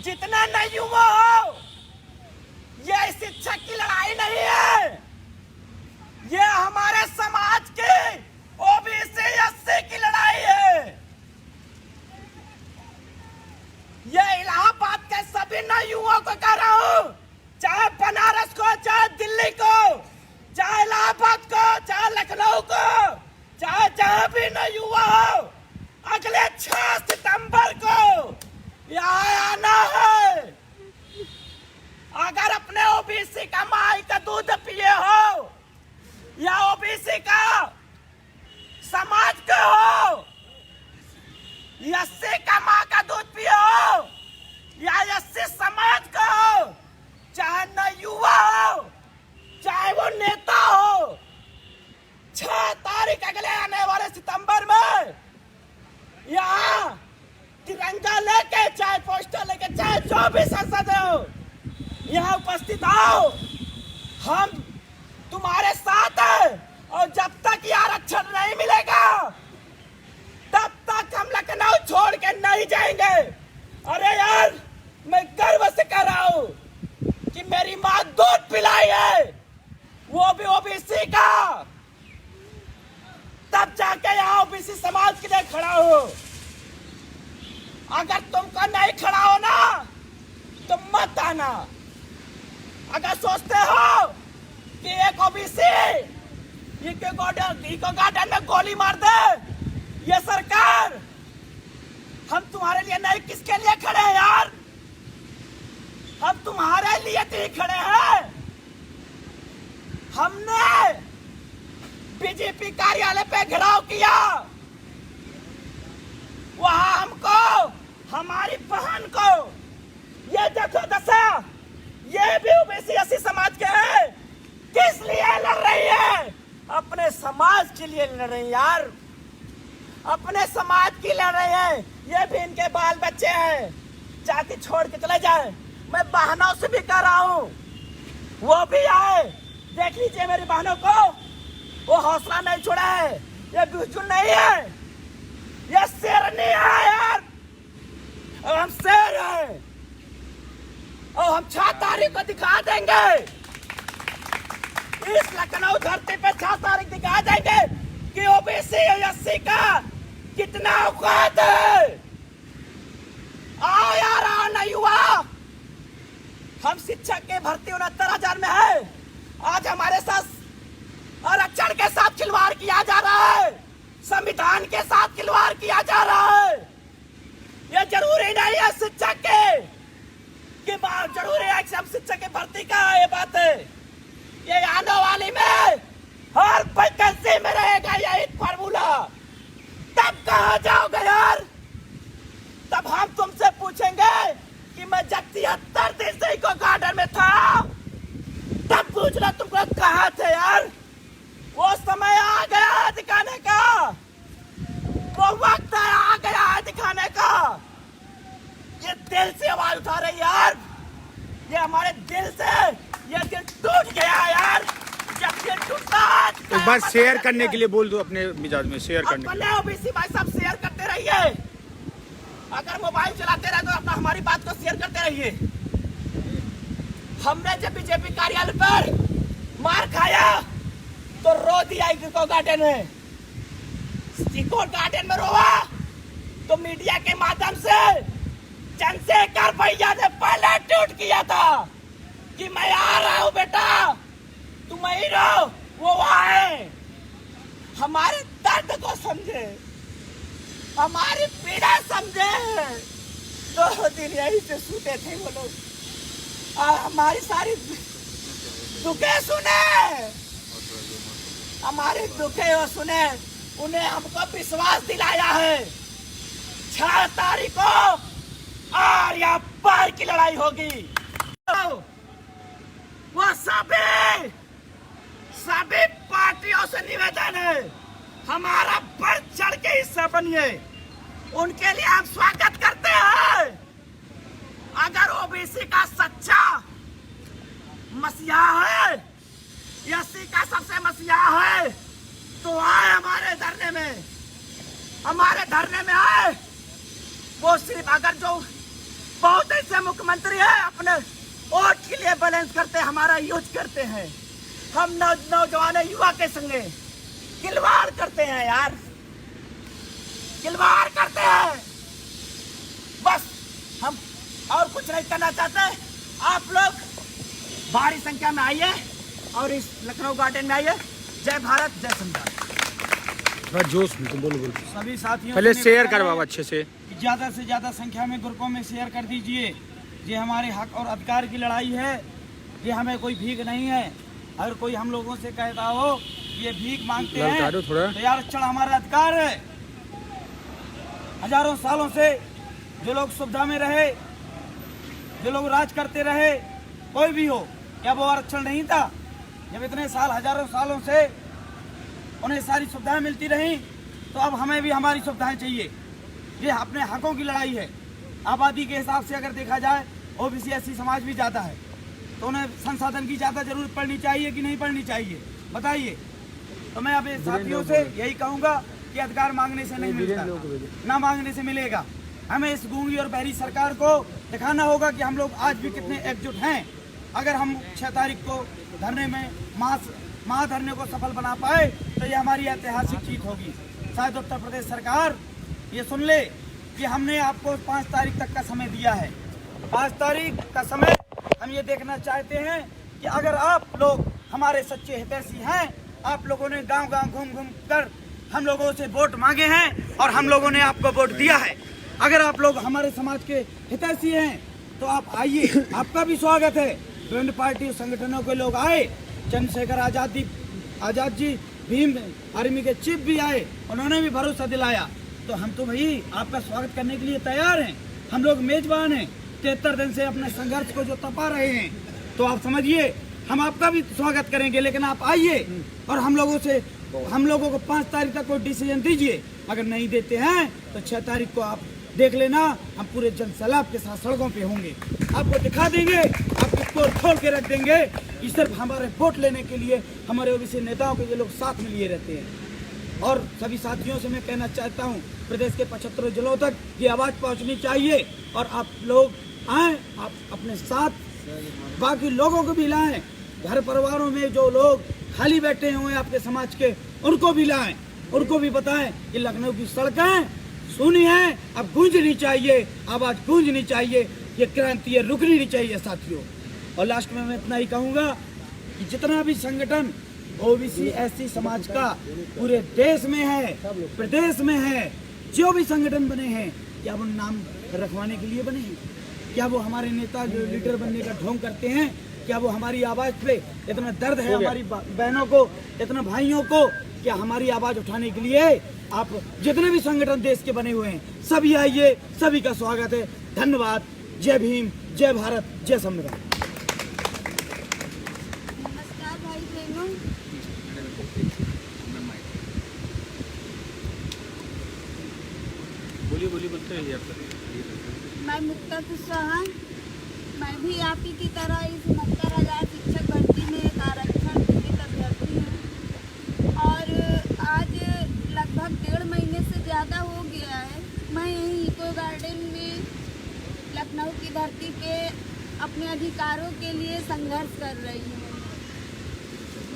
जितना नहीं हुआ हो, ये शिक्षा की लड़ाई नहीं है, ये हमारे समाज की ओबीसी एससी की लड़ाई है। ये इलाहाबाद के सभी नवयुवाओं को कह रहा हूँ, चाहे बनारस को, चाहे दिल्ली को, चाहे इलाहाबाद को, चाहे लखनऊ को, चाहे जहां भी नवयुवा हो, अगले 6 सितंबर को यहाँ आना है। अगर अपने ओबीसी का माई का दूध पिए हो या ओबीसी का समाज को हो, एससी का माँ का दूध पिए हो या एससी समाज को हो, चाहे नवयुवा हो, चाहे वो नेता हो, 6 तारीख अगले आने वाले सितंबर में यहाँ तिरंगा लेके, चाहे पोस्टर लेके, चाहे जो भी सांसद हो, यहाँ उपस्थित आओ। हम तुम्हारे साथ हैं और जब तक ये आरक्षण नहीं मिलेगा तब तक हम लखनऊ छोड़ के नहीं जाएंगे। अरे यार, मैं गर्व से कह रहा हूँ कि मेरी माँ दूध पिलाई है, वो भी ओबीसी का, तब जाके यहाँ ओबीसी समाज के लिए खड़ा हो। अगर तुमको नहीं खड़ा हो ना तो मत आना। अगर सोचते हो कि एक ओबीसी इको गार्डन में गोली मार दे ये सरकार, हम तुम्हारे लिए नहीं, किसके लिए खड़े हैं यार? हम तुम्हारे लिए ही खड़े हैं। हमने बीजेपी कार्यालय पे घेराव किया, वहां हमको, हमारी बहन को, ये देखो दशा, ये भी ओबीसी एससी समाज के हैं, किस लिए लड़ रही है? अपने समाज के लिए लड़ रही है यार, अपने समाज की लड़ रही है। ये भी इनके बाल बच्चे हैं, जाति छोड़ के चले जाए। मैं बहनों से भी कह रहा हूँ, वो भी आए, देख लीजिए मेरी बहनों को, वो हौसला नहीं छोड़ा है, ये बुजुर्ग नहीं है, ये शेरनी है यार, और हम शेर हैं और हम 6 तारीख को दिखा देंगे, इस लखनऊ धरती पे 6 तारीख दिखा देंगे कि ओबीसी और एससी का कितना औकात है। आओ यार, आओ ना युवा, हम शिक्षक के भर्ती 69,000 में है। आज हमारे साथ आरक्षण के साथ खिलवाड़ किया जा रहा है, संविधान के साथ खिलवाड़ किया जा रहा है। ये जरूरी नहीं है शिक्षक के कि जरूरी है कि हम शिक्षक की भर्ती का ये बात है। ये आने वाली में हर वैकेंसी में रहेगा यही फार्मूला। तब कहाँ जाओगे यार? तब हम तुमसे पूछेंगे कि मैं जब 73 दिन से इको गार्डन में था तब पूछना तुमको कहाँ थे यार? वो समय आ गया है दिखाने का, वो वक्त आ गया है दिखाने का। ये दिल से आवाज उठा रही यार, ये हमारे दिल से, ये दिल टूट गया यार। जब दिल टूटता तो बस शेयर करने के लिए बोल दो अपने मिजाज में, शेयर करने के लिए। ओबीसी भाई साहब शेयर करते रहिए, अगर मोबाइल चलाते रहे तो अपना हमारी बात को शेयर करते रहिए। हमने जब बीजेपी कार्यालय पर मार खाया तो रो दिया इको गार्डन में, इको गार्डन में रोवा तो मीडिया के माध्यम से चंद्रशेखर भैया ने पहले ट्वीट किया था कि मैं आ रहा हूँ बेटा, तुम ही रहो। वो आए, हमारे दर्द को समझे, हमारी पीड़ा समझे। 2 दिन यहीं से सूते थे वो लोग, हमारी सारी दुखे सुने, हमारे दुखे और सुने, उन्हें हमको विश्वास दिलाया है 6 तारीख को और या पार की लड़ाई होगी। वो सभी पार्टियों से निवेदन है, हमारा बढ़ चढ़ के हिस्सा बनिए, उनके लिए हम स्वागत करते हैं। अगर ओबीसी का सच्चा मसीहा है, एससी का सबसे मसीहा है, तो आए हमारे धरने में आए। वो सिर्फ अगर जो बहुत ऐसे मुख्यमंत्री है अपने वोट के लिए बैलेंस करते, हमारा यूज करते हैं, हम नौजवान युवा के संगे खिलवाड़ करते हैं यार, खिलवाड़ करते हैं। बस हम और कुछ नहीं करना चाहते। आप लोग भारी संख्या में आइए और इस लखनऊ गार्डन में आइए। जय भारत, जय संविधान। थोड़ा जोश में तो बोलो। सभी साथियों पहले शेयर करवाओ अच्छे से, ज़्यादा से ज़्यादा संख्या में ग्रुपों में शेयर कर दीजिए। ये हमारे हक और अधिकार की लड़ाई है, ये हमें कोई भीख नहीं है। अगर कोई हम लोगों से कहता हो ये भीख मांगते हैं तो यार आरक्षण हमारा अधिकार है। हजारों सालों से जो लोग सुविधा में रहे, जो लोग राज करते रहे, कोई भी हो, क्या वो आरक्षण नहीं था? जब इतने साल, हजारों सालों से उन्हें सारी सुविधाएं मिलती रहीं, तो अब हमें भी हमारी सुविधाएं चाहिए। ये अपने हकों की लड़ाई है। आबादी के हिसाब से अगर देखा जाए, ओबीसी एससी समाज भी ज़्यादा है, तो उन्हें संसाधन की ज़्यादा जरूरत पड़नी चाहिए कि नहीं पड़नी चाहिए, बताइए। तो मैं अब साथियों से यही कहूँगा कि अधिकार मांगने से नहीं मिलता, ना मांगने से मिलेगा। हमें इस गूंगी और बहरी सरकार को दिखाना होगा कि हम लोग आज भी कितने एकजुट हैं। अगर हम 6 तारीख को धरने में महाधरने को सफल बना पाए तो ये हमारी ऐतिहासिक जीत होगी। शायद उत्तर प्रदेश सरकार ये सुन ले कि हमने आपको 5 तारीख तक का समय दिया है। 5 तारीख का समय हम ये देखना चाहते हैं कि अगर आप लोग हमारे सच्चे हितैषी हैं, आप लोगों ने गांव-गांव घूम कर हम लोगों से वोट मांगे हैं और हम लोगों ने आपको वोट दिया है। अगर आप लोग हमारे समाज के हितैषी हैं तो आप आइए, आपका भी स्वागत है। विभिन्न पार्टी संगठनों के लोग आए, चंद्रशेखर आजाद जी, भीम आर्मी के चीफ भी आए, उन्होंने भी भरोसा दिलाया। तो हम तो भाई आपका स्वागत करने के लिए तैयार हैं। हम लोग मेजबान हैं, 73 दिन से अपने संघर्ष को जो तपा रहे हैं, तो आप समझिए हम आपका भी स्वागत करेंगे। लेकिन आप आइए और हम लोगों को 5 तारीख तक कोई डिसीजन दीजिए। अगर नहीं देते हैं तो 6 तारीख को आप देख लेना, हम पूरे जन सैलाब के साथ सड़कों पे होंगे, आपको दिखा देंगे, आपको तोड़ फोड़ के रख देंगे कि सिर्फ हमारे वोट लेने के लिए हमारे ओबीसी नेताओं के ये लोग साथ में लिए रहते हैं। और सभी साथियों से मैं कहना चाहता हूँ, प्रदेश के 75 जिलों तक ये आवाज़ पहुँचनी चाहिए और आप लोग आएँ, आप अपने साथ बाकी लोगों को भी लाएँ। घर परिवारों में जो लोग खाली बैठे हुए हैं आपके समाज के, उनको भी लाएँ, उनको भी बताएं कि लखनऊ की सड़कें सुनी है, अब गूंजनी चाहिए, आवाज़ गूंजनी चाहिए, ये क्रांति ये रुकनी नहीं चाहिए साथियों। और लास्ट में मैं इतना ही कहूँगा कि जितना भी संगठन ओबीसी एससी समाज का पूरे देश में है, प्रदेश में है, जो भी संगठन बने हैं, क्या वो नाम रखवाने के लिए बने हैं? क्या वो हमारे नेता जो लीडर बनने का ढोंग करते हैं? क्या वो हमारी आवाज़ पे इतना दर्द है हमारी बहनों को, इतना भाइयों को? क्या हमारी आवाज़ उठाने के लिए आप जितने भी संगठन देश के बने हुए हैं, सभी आइए, सभी का स्वागत है। धन्यवाद। जय भीम, जय भारत, जय संविधान। नमस्कार भाई बहनों, बोलते हैं। मैं मुक्ता कुशवाहा, मैं भी आप ही की तरह इस 69,000 शिक्षक भर्ती में एक आरक्षण पीड़ित अभ्यर्थी हूँ और आज लगभग 1.5 महीने से ज़्यादा हो गया है मैं यहीं इको गार्डन में लखनऊ की धरती पे अपने अधिकारों के लिए संघर्ष कर रही हूँ।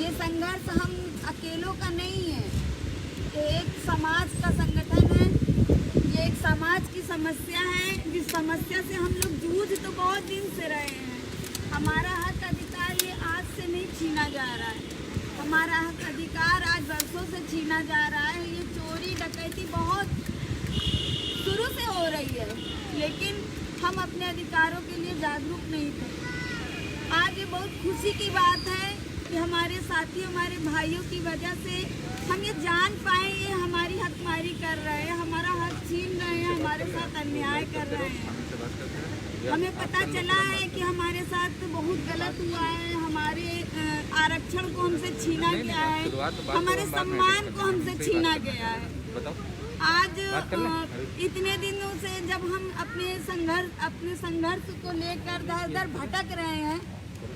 ये संघर्ष हम अकेलों का नहीं है, ये एक समाज का संगठन है, ये एक समाज की समस्या है जिस समस्या से हम लोग जूझ तो बहुत दिन से रहे हैं। हमारा हक अधिकार ये आज से नहीं छीना जा रहा है, हमारा हक अधिकार आज वर्षों से छीना जा रहा है। ये चोरी डकैती बहुत शुरू से हो रही है, लेकिन हम अपने अधिकारों के लिए जागरूक नहीं थे। आज ये बहुत खुशी की बात है कि हमारे साथी हमारे भाइयों की वजह से हम ये जान पाए ये हमारी हकमारी कर रहे हैं, हमारा हक छीन रहे हैं, हमारे साथ अन्याय कर रहे हैं। हमें पता चला है कि हमारे साथ बहुत गलत हुआ है, हमारे आरक्षण को हमसे छीना गया है, हमारे सम्मान को हमसे छीना गया है। आज इतने दिनों से जब हम अपने संघर्ष को लेकर दर दर भटक रहे हैं,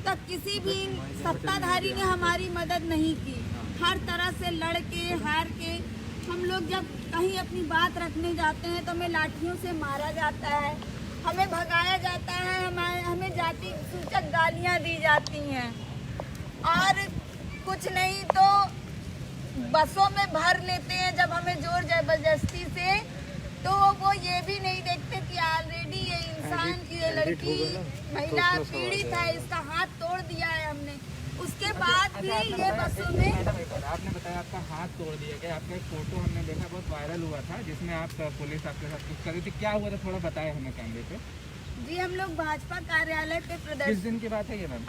तब किसी भी सत्ताधारी ने हमारी मदद नहीं की। हर तरह से लड़ के हार के हम लोग जब कहीं अपनी बात रखने जाते हैं तो हमें लाठियों से मारा जाता है, हमें भगाया जाता है, हमें जाति सूचक गालियां दी जाती हैं और कुछ नहीं तो बसों में भर लेते हैं जब हमें जोर जबरदस्ती से। तो वो ये भी नहीं देखते कि ऑलरेडी ये इंसान ये लड़की महिला पीड़ित है, इसका हाथ तोड़ दिया है हमने, उसके बाद भी ये बसों में। आपने बताया आपका हाथ तोड़ दिया गया, आपका एक फोटो हमने देखा बहुत वायरल हुआ था जिसमें आप पुलिस आपके साथ कुछ कर रही थी, क्या हुआ था थोड़ा बताएं हमें कैमरे पे। जी हम लोग भाजपा कार्यालय पे किस प्रदर्शन, दिन की बात है ये मैम?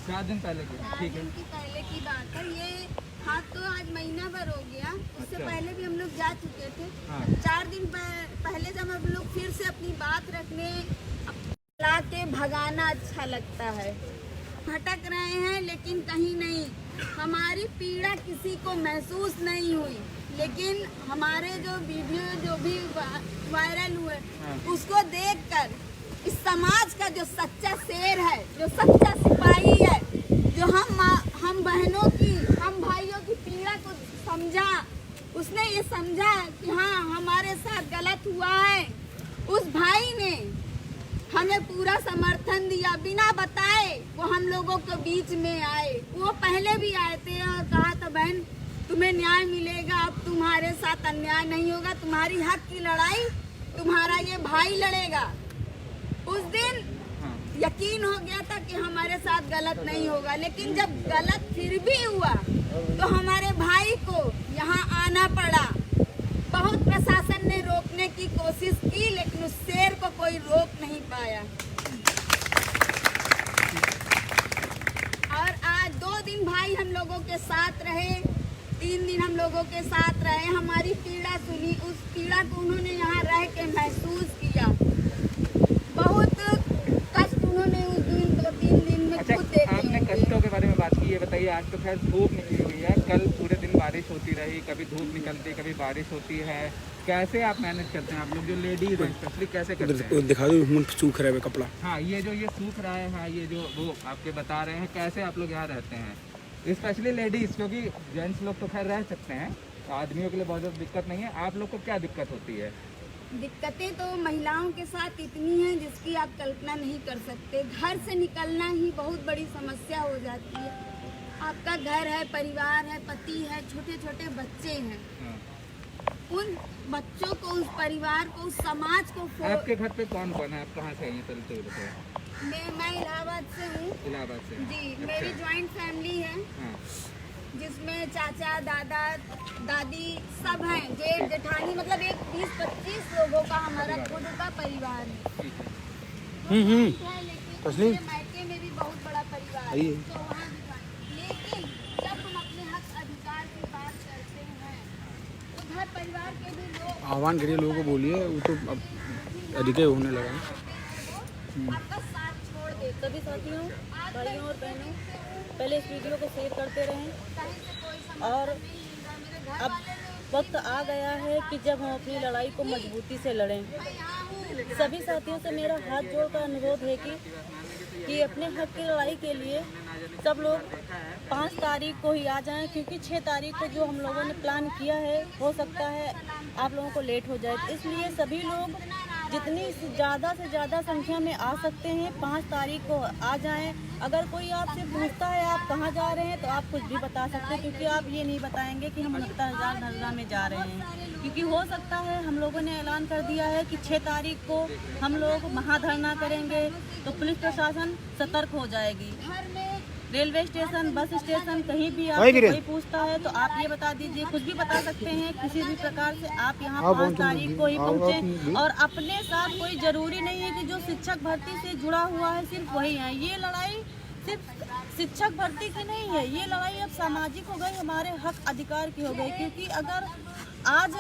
4 दिन पहले की, ठीक है। पहले की बात है ये। हाथ तो आज महीना भर हो गया, उससे पहले भी हम लोग जा चुके थे। 4 दिन पहले जब हम लोग फिर से अपनी बात रखने ला के भगाना अच्छा लगता है। भटक रहे हैं लेकिन कहीं नहीं, हमारी पीड़ा किसी को महसूस नहीं हुई, लेकिन हमारे जो वीडियो जो भी वायरल हुए उसको देखकर इस समाज का जो सच्चा शेर है, जो सच्चा सिपाही है, जो हम बहनों की हम भाइयों की पीड़ा को समझा, उसने ये समझा कि हाँ हमारे साथ गलत हुआ है, उस भाई ने हमें पूरा समर्थन दिया, बिना बताए वो हम लोगों के बीच में आए। वो पहले भी आए थे और कहा था बहन तुम्हें न्याय मिलेगा, अब तुम्हारे साथ अन्याय नहीं होगा, तुम्हारी हक की लड़ाई तुम्हारा ये भाई लड़ेगा। उस दिन यकीन हो गया था कि हमारे साथ गलत नहीं होगा, लेकिन जब गलत फिर भी हुआ तो हमारे भाई को यहाँ आना पड़ा। बहुत प्रशासन ने रोकने की कोशिश की लेकिन उस शेर को कोई रोक नहीं पाया। और आज 2 दिन भाई हम लोगों के साथ रहे, 3 दिन हम लोगों के साथ रहे, हमारी पीड़ा सुनी, उस पीड़ा को उन्होंने यहाँ रह के महसूस किया। बहुत कष्ट उन्होंने उस दिन 2-3 दिन में खुद देखे। आपने कष्टों के बारे में बात की, ये बताइए आज तो खैर धूप निकली हुई है, कल पूरे दिन बारिश होती रही, कभी धूप निकलती कभी बारिश होती है, कैसे आप मैनेज करते हैं आप लोग जो लेडीज हैं स्पेशली, कैसे करते हैं? दिखा दो मुंह सूख रहा है कपड़ा। हाँ ये सूख रहा है, हाँ ये जो वो आपके बता रहे हैं, कैसे आप लोग यहाँ रहते हैं स्पेशली लेडीज, क्योंकि जेंट्स लोग तो खैर रह सकते हैं, आदमियों के लिए बहुत ज़्यादा दिक्कत नहीं है, आप लोग को क्या दिक्कत होती है? दिक्कतें तो महिलाओं के साथ इतनी हैं जिसकी आप कल्पना नहीं कर सकते। घर से निकलना ही बहुत बड़ी समस्या हो जाती है। आपका घर है, परिवार है, पति है, छोटे छोटे बच्चे हैं, उन बच्चों को, उस परिवार को, उस समाज को। आपके घर पे कौन कौन है, आप कहाँ से हैं? चलते हुए मैं इलाहाबाद से हूँ। इलाहाबाद से जी। अच्छा। मेरी ज्वाइंट फैमिली है जिसमें चाचा दादा दादी सब हैं, जेठ जेठानी, मतलब एक 20-25 लोगों का हमारा खुद का परिवार है। लेकिन मेरे मायके में भी बहुत बड़ा परिवार है, तो वहाँ भी। लेकिन जब हम अपने हक अधिकार की बात करते हैं तो घर परिवार के भी लोग आह्वान करिए, लोगों को बोलिए, वो तो अब अधिक होने लगा। आपका साथ छोड़ दे। सभी साथियों, भाइयों और बहनों, पहले इस वीडियो को शेयर करते रहें। और अब वक्त आ गया है कि जब हम अपनी लड़ाई को मजबूती से लड़ें। सभी साथियों से मेरा हाथ जोड़कर अनुरोध है कि अपने हक की लड़ाई के लिए सब लोग 5 तारीख को ही आ जाएं, क्योंकि 6 तारीख को जो हम लोगों ने प्लान किया है हो सकता है आप लोगों को लेट हो जाए। इसलिए सभी लोग जितनी ज़्यादा से ज़्यादा संख्या में आ सकते हैं 5 तारीख को आ जाएं। अगर कोई आपसे पूछता है आप कहाँ जा रहे हैं तो आप कुछ भी बता सकते हैं, क्योंकि आप ये नहीं बताएंगे कि हम 69,000 धरना में जा रहे हैं, क्योंकि हो सकता है हम लोगों ने ऐलान कर दिया है कि 6 तारीख को हम लोग महाधरना करेंगे तो पुलिस प्रशासन सतर्क हो जाएगी। रेलवे स्टेशन, बस स्टेशन, कहीं भी आपको कोई पूछता है तो आप ये बता दीजिए, कुछ भी बता सकते हैं, किसी भी प्रकार से आप यहाँ 5 तारीख को ही पहुँचे। और अपने साथ कोई ज़रूरी नहीं है कि जो शिक्षक भर्ती से जुड़ा हुआ है सिर्फ वही है। ये लड़ाई सिर्फ शिक्षक भर्ती की नहीं है, ये लड़ाई अब सामाजिक हो गई, हमारे हक अधिकार की हो गई। क्योंकि अगर आज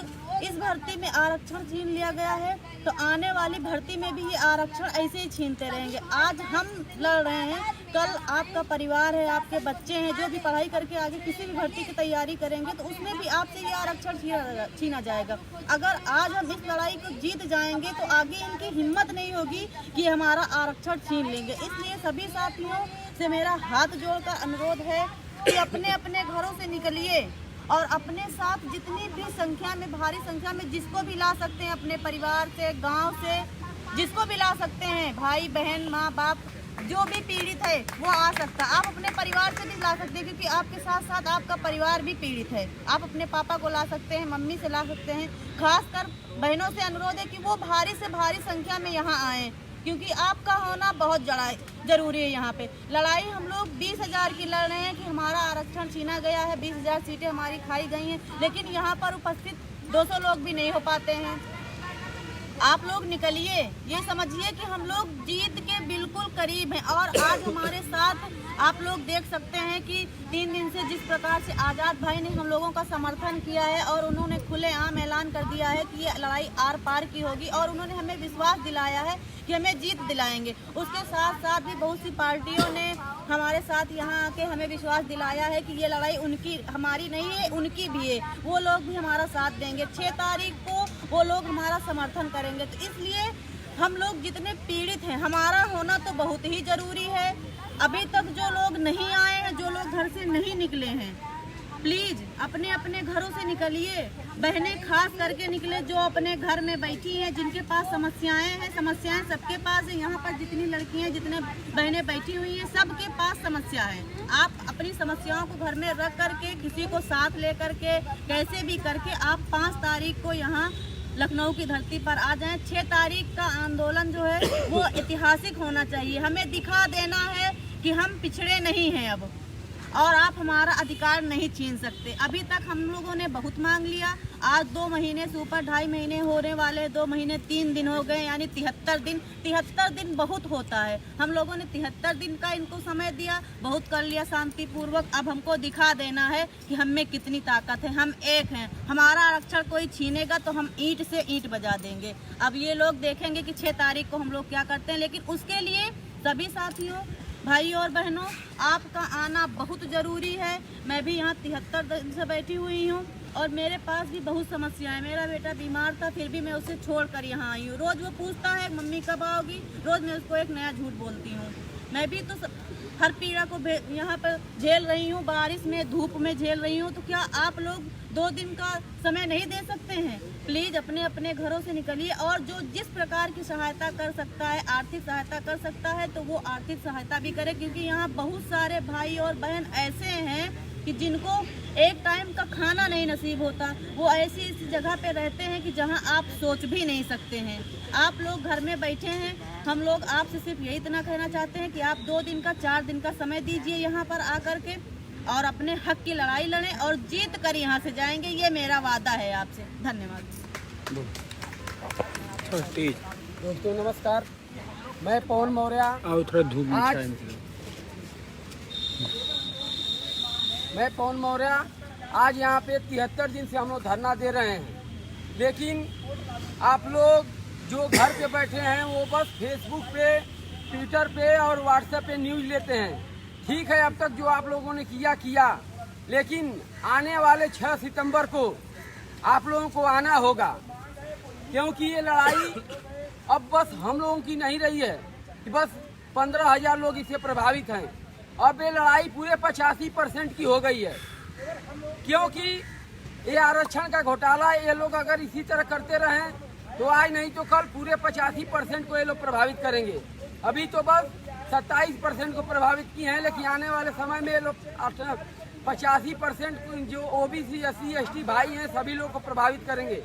इस भर्ती में आरक्षण छीन लिया गया है तो आने वाली भर्ती में भी ये आरक्षण ऐसे ही छीनते रहेंगे। आज हम लड़ रहे हैं, कल आपका परिवार है, आपके बच्चे हैं जो भी पढ़ाई करके आगे किसी भी भर्ती की तैयारी करेंगे तो उसमें भी आपसे ये आरक्षण छीना जाएगा। अगर आज हम इस लड़ाई को जीत जाएंगे तो आगे इनकी हिम्मत नहीं होगी कि हमारा आरक्षण छीन लेंगे। इसलिए सभी साथियों से मेरा हाथ जोड़कर अनुरोध है कि अपने अपने घरों से निकलिए और अपने साथ जितनी भी संख्या में, भारी संख्या में जिसको भी ला सकते हैं, अपने परिवार से, गांव से जिसको भी ला सकते हैं, भाई बहन, माँ बाप, जो भी पीड़ित है वो आ सकता है। आप अपने परिवार से भी ला सकते हैं क्योंकि आपके साथ साथ आपका परिवार भी पीड़ित है। आप अपने पापा को ला सकते हैं, मम्मी से ला सकते हैं। खासकर बहनों से अनुरोध है कि वो भारी से भारी संख्या में यहाँ आएँ क्योंकि आपका होना बहुत जरूरी है। यहाँ पे लड़ाई हम लोग 20,000 की लड़ रहे हैं कि हमारा आरक्षण छीना गया है, 20,000 सीटें हमारी खाई गई हैं, लेकिन यहाँ पर उपस्थित 200 लोग भी नहीं हो पाते हैं। आप लोग निकलिए, ये समझिए कि हम लोग जीत के बिल्कुल करीब हैं। और आज हमारे साथ आप लोग देख सकते हैं कि 3 दिन से जिस प्रकार से आज़ाद भाई ने हम लोगों का समर्थन किया है और उन्होंने खुलेआम ऐलान कर दिया है कि ये लड़ाई आर पार की होगी और उन्होंने हमें विश्वास दिलाया है कि हमें जीत दिलाएंगे। उसके साथ साथ भी बहुत सी पार्टियों ने हमारे साथ यहाँ आके हमें विश्वास दिलाया है कि ये लड़ाई उनकी, हमारी नहीं है, उनकी भी है। वो लोग भी हमारा साथ देंगे। 6 तारीख को वो लोग हमारा समर्थन करेंगे। तो इसलिए हम लोग जितने पीड़ित हैं, हमारा होना तो बहुत ही ज़रूरी है। अभी तक जो लोग नहीं आए हैं, जो लोग घर से नहीं निकले हैं, प्लीज़ अपने अपने घरों से निकलिए। बहनें खास करके निकले जो अपने घर में बैठी हैं, जिनके पास समस्याएं हैं। समस्याएं सबके पास है। यहाँ पर जितनी लड़कियां, जितने बहनें बैठी हुई हैं, सबके पास समस्या है। आप अपनी समस्याओं को घर में रख करके, किसी को साथ ले करके, कैसे भी करके आप 5 तारीख को यहाँ लखनऊ की धरती पर आ जाएं। 6 तारीख का आंदोलन जो है वो ऐतिहासिक होना चाहिए। हमें दिखा देना है कि हम पिछड़े नहीं हैं अब, और आप हमारा अधिकार नहीं छीन सकते। अभी तक हम लोगों ने बहुत मांग लिया। आज 2 महीने से ऊपर 2.5 महीने होने वाले, 2 महीने 3 दिन हो गए, यानी 73 दिन। 73 दिन बहुत होता है। हम लोगों ने 73 दिन का इनको समय दिया, बहुत कर लिया शांतिपूर्वक। अब हमको दिखा देना है कि हम में कितनी ताकत है। हम एक हैं। हमारा आरक्षण कोई छीनेगा तो हम ईंट से ईंट बजा देंगे। अब ये लोग देखेंगे कि 6 तारीख को हम लोग क्या करते हैं। लेकिन उसके लिए सभी साथियों, भाई और बहनों, आपका आना बहुत ज़रूरी है। मैं भी यहाँ 73 दिन से बैठी हुई हूँ और मेरे पास भी बहुत समस्याएं। मेरा बेटा बीमार था, फिर भी मैं उसे छोड़कर यहाँ आई हूँ। रोज़ वो पूछता है मम्मी कब आओगी, रोज़ मैं उसको एक नया झूठ बोलती हूँ। मैं भी तो हर पीड़ा को यहाँ पर झेल रही हूँ, बारिश में, धूप में झेल रही हूँ। तो क्या आप लोग 2 दिन का समय नहीं दे सकते हैं? प्लीज़ अपने अपने घरों से निकलिए और जो जिस प्रकार की सहायता कर सकता है, आर्थिक सहायता कर सकता है, तो वो आर्थिक सहायता भी करे। क्योंकि यहाँ बहुत सारे भाई और बहन ऐसे हैं कि जिनको एक टाइम का खाना नहीं नसीब होता। वो ऐसी जगह पे रहते हैं कि जहाँ आप सोच भी नहीं सकते हैं। आप लोग घर में बैठे हैं। हम लोग आपसे सिर्फ यही इतना कहना चाहते हैं कि आप 2 दिन का, 4 दिन का समय दीजिए यहाँ पर आकर के, और अपने हक की लड़ाई लड़ें और जीत कर यहाँ से जाएंगे। ये मेरा वादा है आपसे। धन्यवाद। दोस्तों नमस्कार, मैं पवन मौर्य। मैं पवन मौर्य। आज यहाँ पे 73 दिन से हम लोग धरना दे रहे हैं, लेकिन आप लोग जो घर पे बैठे हैं वो बस फेसबुक पे, ट्विटर पे और व्हाट्सएप पे न्यूज़ लेते हैं। ठीक है, अब तक जो आप लोगों ने किया, लेकिन आने वाले 6 सितंबर को आप लोगों को आना होगा, क्योंकि ये लड़ाई अब बस हम लोगों की नहीं रही है कि बस 15,000 लोग इससे प्रभावित हैं। अब ये लड़ाई पूरे 85% की हो गई है, क्योंकि ये आरक्षण का घोटाला ये लोग अगर इसी तरह करते रहें तो आज नहीं तो कल पूरे 85% को ये लोग प्रभावित करेंगे। अभी तो बस 27% को प्रभावित किए हैं, लेकिन आने वाले समय में ये लोग 85% जो OBC, SC, ST भाई हैं सभी लोग को प्रभावित करेंगे।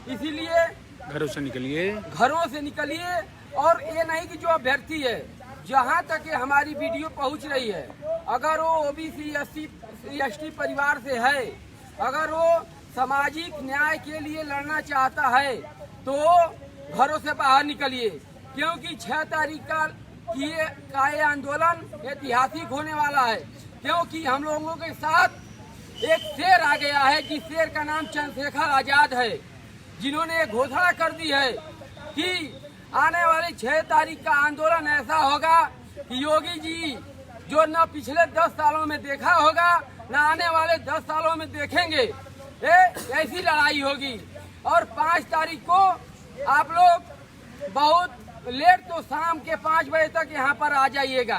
इसीलिए घरों से निकलिए। और ये नहीं कि जो अभ्यर्थी है, जहाँ तक ये हमारी वीडियो पहुँच रही है, अगर वो OBC, SC, ST परिवार से है, अगर वो सामाजिक न्याय के लिए लड़ना चाहता है, तो घरों से बाहर निकलिए। क्योंकि 6 तारीख का कि ये आंदोलन ऐतिहासिक होने वाला है, क्योंकि हम लोगों के साथ एक शेर आ गया है जिस शेर का नाम चंद्रशेखर आजाद है, जिन्होंने एक घोषणा कर दी है कि आने वाली 6 तारीख का आंदोलन ऐसा होगा कि योगी जी जो न पिछले 10 सालों में देखा होगा न आने वाले 10 सालों में देखेंगे, ऐसी लड़ाई होगी। और 5 तारीख को आप लोग बहुत लेट तो शाम के 5 बजे तक यहाँ पर आ जाइएगा,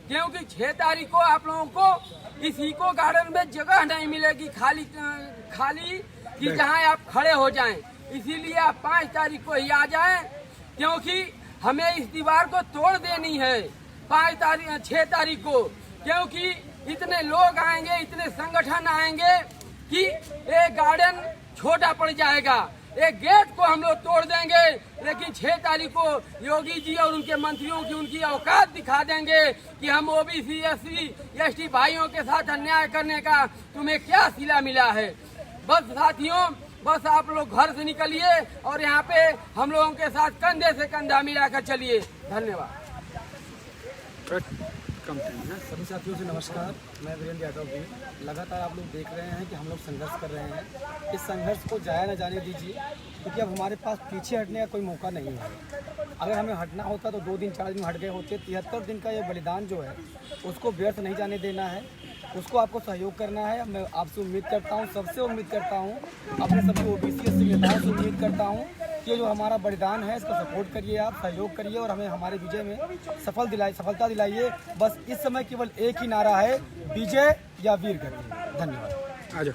क्योंकि 6 तारीख को आप लोगों को इस इको गार्डन में जगह नहीं मिलेगी खाली कि जहाँ आप खड़े हो जाएं। इसीलिए आप 5 तारीख को ही आ जाएं, क्योंकि हमें इस दीवार को तोड़ देनी है 6 तारीख को, क्योंकि इतने लोग आएंगे, इतने संगठन आएंगे कि ये गार्डन छोटा पड़ जाएगा। एक गेट को हम लोग तोड़ देंगे, लेकिन 6 तारीख को योगी जी और उनके मंत्रियों की उनकी औकात दिखा देंगे कि हम ओबीसी एससी एसटी भाइयों के साथ अन्याय करने का तुम्हें क्या सिला मिला है। बस साथियों, बस आप लोग घर से निकलिए और यहाँ पे हम लोगों के साथ कंधे से कंधा मिलाकर चलिए। धन्यवाद। सभी साथियों से नमस्कार, मैं वीरेंद्र यादव भी। लगातार आप लोग देख रहे हैं कि हम लोग संघर्ष कर रहे हैं। इस संघर्ष को जाया न जाने दीजिए, क्योंकि अब हमारे पास पीछे हटने का कोई मौका नहीं है। अगर हमें हटना होता तो 2 दिन 4 दिन हट गए होते। 73 दिन का ये बलिदान जो है उसको व्यर्थ नहीं जाने देना है, उसको आपको सहयोग करना है। मैं आपसे उम्मीद करता हूँ, सबसे उम्मीद करता हूँ, अपने सभी ओबीसी एससी नेताओं से उम्मीद करता हूँ कि जो हमारा बलिदान है इसका सपोर्ट करिए, आप सहयोग करिए और हमें हमारे विजय में सफलता दिलाइए। बस इस समय केवल एक ही नारा है, विजय या वीर गति। धन्यवाद। आ जाओ,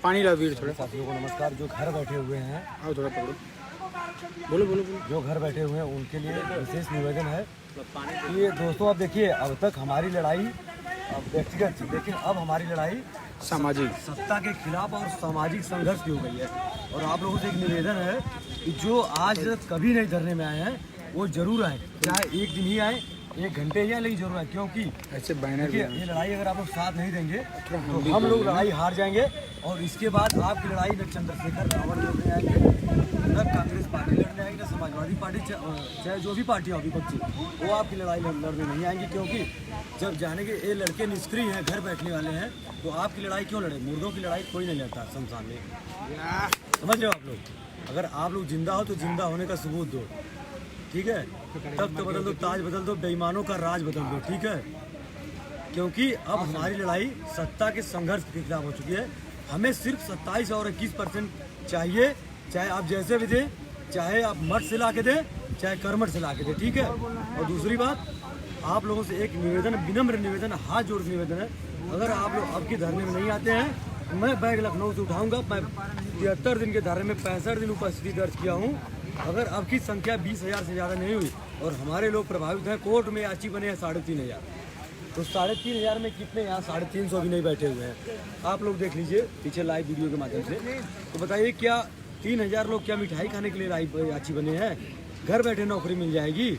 पानी ला वीर थोड़ा। साथियों को नमस्कार। जो घर बैठे हुए हैं, आओ थोड़ा पकड़ो, बोलो बोलो बोलो। जो घर बैठे हुए हैं उनके लिए विशेष निवेदन है कि दोस्तों अब देखिए, अब तक हमारी लड़ाई व्यक्तिगत थी, लेकिन अब हमारी लड़ाई सामाजिक सत्ता के खिलाफ और सामाजिक संघर्ष की हो गई है। और आप लोगों से एक निवेदन है कि जो आज कभी नहीं धरने में आए हैं वो जरूर आए, चाहे एक दिन ही आए, 1 घंटे ही आए, लेकिन जरूर आए, क्योंकि ऐसे बैनर ये लड़ाई अगर आप लोग साथ नहीं देंगे तो हम लोग लड़ाई हार जाएंगे। और इसके बाद आपकी लड़ाई न चंद्रशेखर रावण लड़ने आएंगे, न कांग्रेस पार्टी लड़ने आएंगे, न समाजवादी पार्टी, चाहे जो भी पार्टियाँ होगी विपक्षी, वो आपकी लड़ाई लड़ने नहीं आएंगी। क्योंकि जब जाने के ये लड़के निष्क्रिय हैं, घर बैठने वाले हैं, तो आपकी लड़ाई क्यों लड़े? मुर्दों की लड़ाई कोई नहीं लड़ता शमशान में, समझ रहे हो आप लोग? अगर आप लोग जिंदा हो तो जिंदा होने का सबूत दो, ठीक है? तब तो बदल दो, ताज बदल दो, बेईमानों का राज बदल दो, ठीक है? क्योंकि अब हमारी लड़ाई सत्ता के संघर्ष के खिलाफ हो चुकी है। हमें सिर्फ 27 और 21% चाहिए, चाहे आप जैसे भी दें, चाहे आप मठ से ला के दें, चाहे करमठ से ला के दें, ठीक है? और दूसरी बात, आप लोगों से एक निवेदन, विनम्र निवेदन, हाथ जोड़ निवेदन है, अगर आप लोग अब की धरने में नहीं आते हैं, मैं बैग लखनऊ से उठाऊंगा। मैं 73 दिन के धरने में 65 दिन उपस्थिति दर्ज किया हूँ। अगर अब की संख्या 20,000 से ज़्यादा नहीं हुई और हमारे लोग प्रभावित हैं, कोर्ट में याची बने हैं 3,500, तो 3,500 में कितने यहाँ 350 भी नहीं बैठे हुए हैं। आप लोग देख लीजिए पीछे लाइव वीडियो के माध्यम से, तो बताइए क्या 3,000 लोग क्या मिठाई खाने के लिए याची बने हैं? घर बैठे नौकरी मिल जाएगी?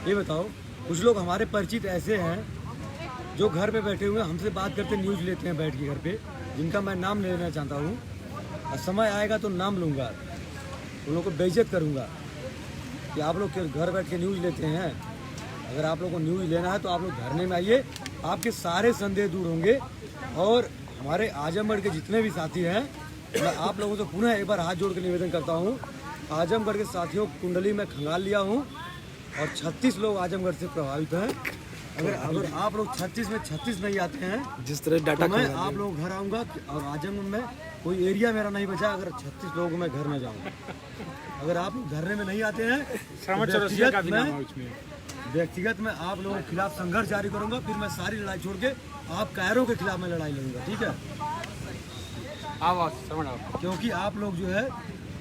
ये बताओ। कुछ लोग हमारे परिचित ऐसे हैं जो घर पे बैठे हुए हमसे बात करते, न्यूज़ लेते हैं बैठ के घर पे, जिनका मैं नाम नहीं लेना चाहता हूँ, और समय आएगा तो नाम लूँगा, उन लोगों को बेइज्जत करूँगा कि आप लोग घर बैठ के न्यूज़ लेते हैं। अगर आप लोगों को न्यूज़ लेना है तो आप लोग धरने में आइए, आपके सारे संदेह दूर होंगे। और हमारे आजमगढ़ के जितने भी साथी हैं, मैं आप लोगों से पुनः एक बार हाथ जोड़ के निवेदन करता हूँ, आजमगढ़ के साथियों कुंडली में खंगाल लिया हूँ और 36 लोग आजमगढ़ से प्रभावित हैं। अगर आप लोग 36 में 36 नहीं आते हैं, जिस तरह डाटा, तो मैं आप लोग घर आऊँगा और आजमगढ़ में कोई एरिया मेरा नहीं बचा अगर 36 लोगों में घर में जाऊँ। अगर आप लोग धरने में नहीं आते हैं, व्यक्तिगत में आप लोगों के खिलाफ संघर्ष जारी करूंगा। फिर मैं सारी लड़ाई छोड़ के आप कायरों के खिलाफ मैं लड़ाई लड़ूंगा, ठीक है? क्योंकि आप लोग जो है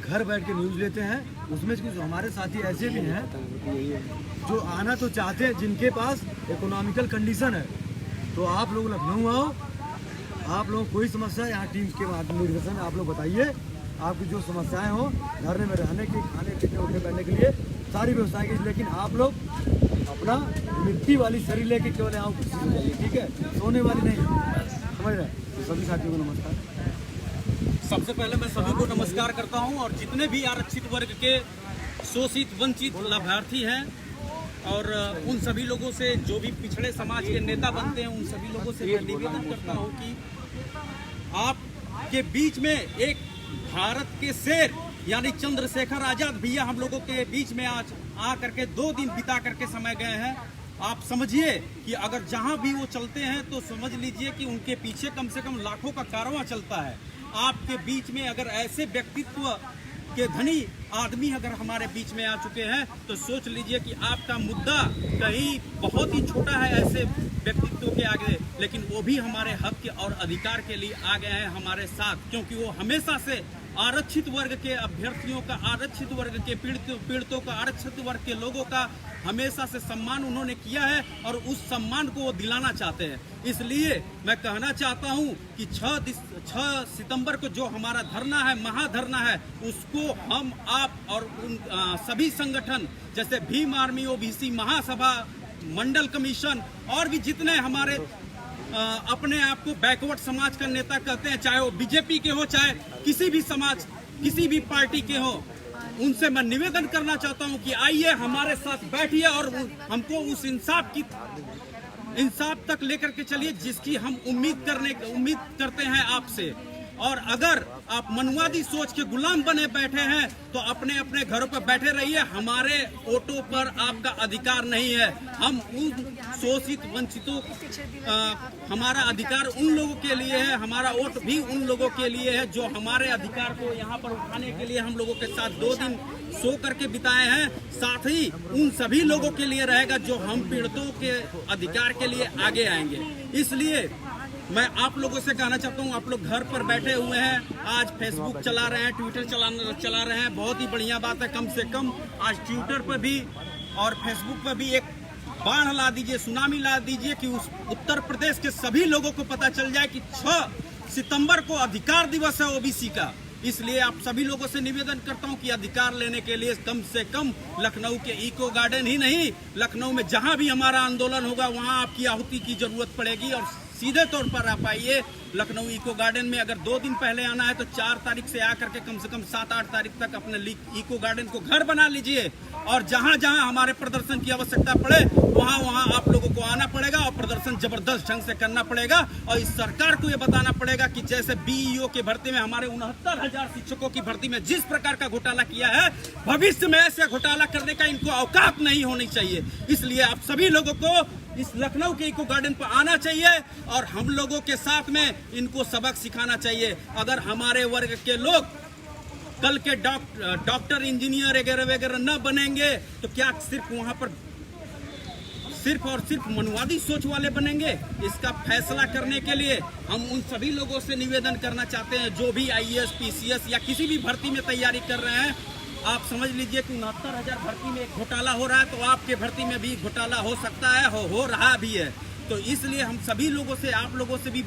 घर बैठ के न्यूज़ लेते हैं, उसमें कुछ हमारे साथी ऐसे भी हैं जो आना तो चाहते हैं, जिनके पास इकोनॉमिकल कंडीशन है। तो आप लोग लखनऊ आओ, आप लोगों को कोई समस्या यहाँ टीम्स के निर्देशन आप लोग बताइए, आपकी जो समस्याएं हो, धरने में रहने की, खाने पीने उठने बैठने के लिए सारी व्यवस्था की, लेकिन आप लोग अपना मिट्टी वाली शरीर लेके केवल यहाँ कुछ जाइए, ठीक है? सोने वाली नहीं, समझ रहे? तो सभी साथियों को नमस्कार। सबसे पहले मैं सभी को नमस्कार करता हूं और जितने भी आरक्षित वर्ग के शोषित वंचित लाभार्थी हैं और उन सभी लोगों से जो भी पिछड़े समाज के नेता बनते हैं उन सभी लोगों से मैं निवेदन करता हूं कि आपके बीच में एक भारत के शेर यानी चंद्रशेखर आजाद भैया हम लोगों के बीच में आज आ करके 2 दिन बिता करके समय गए हैं। आप समझिए कि अगर जहां भी वो चलते हैं तो समझ लीजिए कि उनके पीछे कम से कम लाखों का कारवां चलता है। आपके बीच में अगर ऐसे व्यक्तित्व के धनी आदमी अगर हमारे बीच में आ चुके हैं तो सोच लीजिए कि आपका मुद्दा कहीं बहुत ही छोटा है ऐसे व्यक्तित्व के आगे, लेकिन वो भी हमारे हक और अधिकार के लिए आ गए हैं हमारे साथ, क्योंकि वो हमेशा से आरक्षित वर्ग के अभ्यर्थियों का, आरक्षित वर्ग के पीड़ितों का, आरक्षित वर्ग के लोगों का हमेशा से सम्मान उन्होंने किया है और उस सम्मान को वो दिलाना चाहते हैं। इसलिए मैं कहना चाहता हूं कि 6 सितंबर को जो हमारा धरना है, महाधरना है, उसको हम आप और उन सभी संगठन जैसे भीम आर्मी, ओबीसी महासभा, मंडल कमीशन और भी जितने हमारे अपने आप को बैकवर्ड समाज का नेता कहते हैं, चाहे वो बीजेपी के हो, चाहे किसी भी समाज, किसी भी पार्टी के हो, उनसे मैं निवेदन करना चाहता हूं कि आइए हमारे साथ बैठिए और हमको उस इंसाफ तक लेकर के चलिए जिसकी हम उम्मीद करते हैं आपसे। और अगर आप मनवादी सोच के गुलाम बने बैठे हैं तो अपने अपने घरों पर बैठे रहिए, हमारे वोटों पर आपका अधिकार नहीं है। हम उन शोषित वंचितों, हमारा अधिकार उन लोगों के लिए है, हमारा वोट भी उन लोगों के लिए है जो हमारे अधिकार को यहाँ पर उठाने के लिए हम लोगों के साथ 2 दिन सो करके बिताए हैं। साथ ही उन सभी लोगों के लिए रहेगा जो हम पीड़ितों के अधिकार के लिए आगे आएंगे। इसलिए मैं आप लोगों से कहना चाहता हूं, आप लोग घर पर बैठे हुए हैं, आज फेसबुक चला रहे हैं, ट्विटर चला रहे हैं, बहुत ही बढ़िया बात है। कम से कम आज ट्विटर पर भी और फेसबुक पर भी एक बाढ़ ला दीजिए, सुनामी ला दीजिए कि उस उत्तर प्रदेश के सभी लोगों को पता चल जाए कि 6 सितंबर को अधिकार दिवस है ओबीसी का। इसलिए आप सभी लोगों से निवेदन करता हूं कि अधिकार लेने के लिए कम से कम लखनऊ के इको गार्डन ही नहीं, लखनऊ में जहां भी हमारा आंदोलन होगा वहां आपकी आहुति की जरूरत पड़ेगी। और सीधे तौर पर आप आइए लखनऊ इको गार्डन में। अगर 2 दिन पहले आना है तो 4 तारीख से आकर के कम से कम 7-8 तारीख तक अपने इको गार्डन को घर बना लीजिए और जहां जहां हमारे प्रदर्शन की आवश्यकता पड़े वहां वहां आप लोगों को आना पड़ेगा और प्रदर्शन जबरदस्त ढंग से करना पड़ेगा। और इस सरकार को यह बताना पड़ेगा कि जैसे बीईओ की भर्ती में हमारे 69,000 शिक्षकों की भर्ती में जिस प्रकार का घोटाला किया है, भविष्य में ऐसे घोटाला करने का इनको औकात नहीं होनी चाहिए। इसलिए आप सभी लोगों को इस लखनऊ के इको गार्डन पर आना चाहिए और हम लोगों के साथ में इनको सबक सिखाना चाहिए। अगर हमारे वर्ग के लोग कल के डॉक्टर, इंजीनियर वगैरह न बनेंगे तो क्या सिर्फ वहां पर सिर्फ और सिर्फ मनवादी सोच वाले बनेंगे? इसका फैसला करने के लिए हम उन सभी लोगों से निवेदन करना चाहते हैं जो भी आईएएस, पीसीएस या किसी भी भर्ती में तैयारी कर रहे हैं। आप समझ लीजिए कि 69,000 भर्ती में एक घोटाला हो रहा है तो आपके भर्ती में भी घोटाला हो सकता है, हो रहा भी है। तो इसलिए हम सभी लोगों से, आप लोगों से भी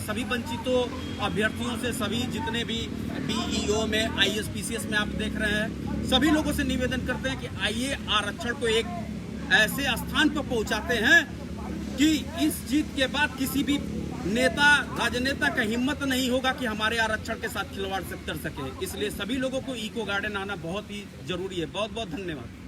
सभी वंचितों अभ्यर्थियों से, सभी जितने भी बीईओ में, आईएएस, पीसीएस में आप देख रहे हैं, सभी लोगों से निवेदन करते हैं कि आइए आरक्षण को एक ऐसे स्थान पर पहुंचाते हैं कि इस जीत के बाद किसी भी नेता, राजनेता का हिम्मत नहीं होगा कि हमारे आरक्षण के साथ खिलवाड़ कर सके। इसलिए सभी लोगों को इको गार्डन आना बहुत ही जरूरी है। बहुत बहुत धन्यवाद।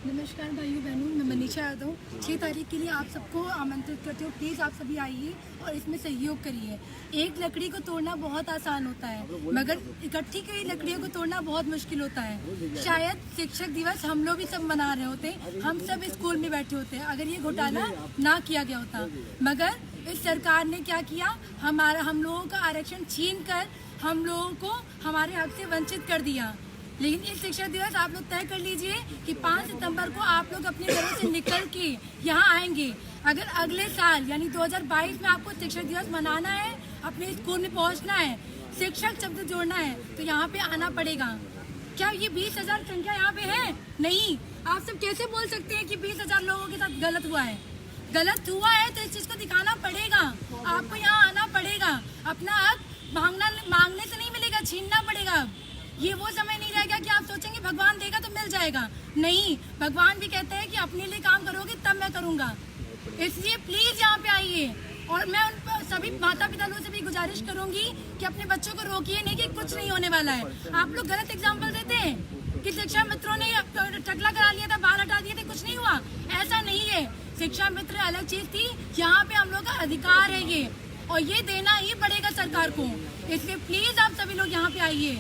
नमस्कार भाइयों बहनों, मैं मनीषा यादव 6 तारीख के लिए आप सबको आमंत्रित करती हूँ। प्लीज़ आप सभी आइए और इसमें सहयोग करिए। एक लकड़ी को तोड़ना बहुत आसान होता है मगर इकट्ठी कई लकड़ियों को तोड़ना बहुत मुश्किल होता है। शायद शिक्षक दिवस हम लोग भी सब मना रहे होते, हम सब स्कूल में बैठे होते अगर ये घोटाला ना किया गया होता। मगर इस सरकार ने क्या किया, हम लोगों का आरक्षण छीन कर हम लोगों को हमारे हक से वंचित कर दिया। लेकिन इस शिक्षक दिवस आप लोग तय कर लीजिए कि 5 सितंबर को आप लोग अपने घरों से निकल के यहाँ आएंगे। अगर अगले साल यानी 2022 में आपको शिक्षक दिवस मनाना है, अपने स्कूल में पहुँचना है, शिक्षक शब्द जोड़ना है तो यहाँ पे आना पड़ेगा। क्या ये 20,000 संख्या यहाँ पे है? नहीं। आप सब कैसे बोल सकते हैं कि 20,000 लोगों के साथ गलत हुआ है? गलत हुआ है तो इस चीज को दिखाना पड़ेगा। आपको यहाँ आना पड़ेगा। अपना हक मांगने से नहीं मिलेगा, छीनना पड़ेगा। ये वो समय नहीं रहेगा कि आप सोचेंगे भगवान देगा तो मिल जाएगा। नहीं, भगवान भी कहते हैं कि अपने लिए काम करोगे तब मैं करूँगा। इसलिए प्लीज यहाँ पे आइए, और मैं उन सभी माता पिता लोगों से भी गुजारिश करूंगी कि अपने बच्चों को रोकिए नहीं कि कुछ नहीं होने वाला है। आप लोग गलत एग्जाम्पल देते हैं कि शिक्षा मित्रों ने टकला करा लिया था, बाल हटा दिए थे, कुछ नहीं हुआ। ऐसा नहीं है, शिक्षा मित्र अलग चीज थी, यहाँ पे हम लोग का अधिकार है ये, और ये देना ही पड़ेगा सरकार को। इसलिए प्लीज आप सभी लोग यहाँ पे आइए,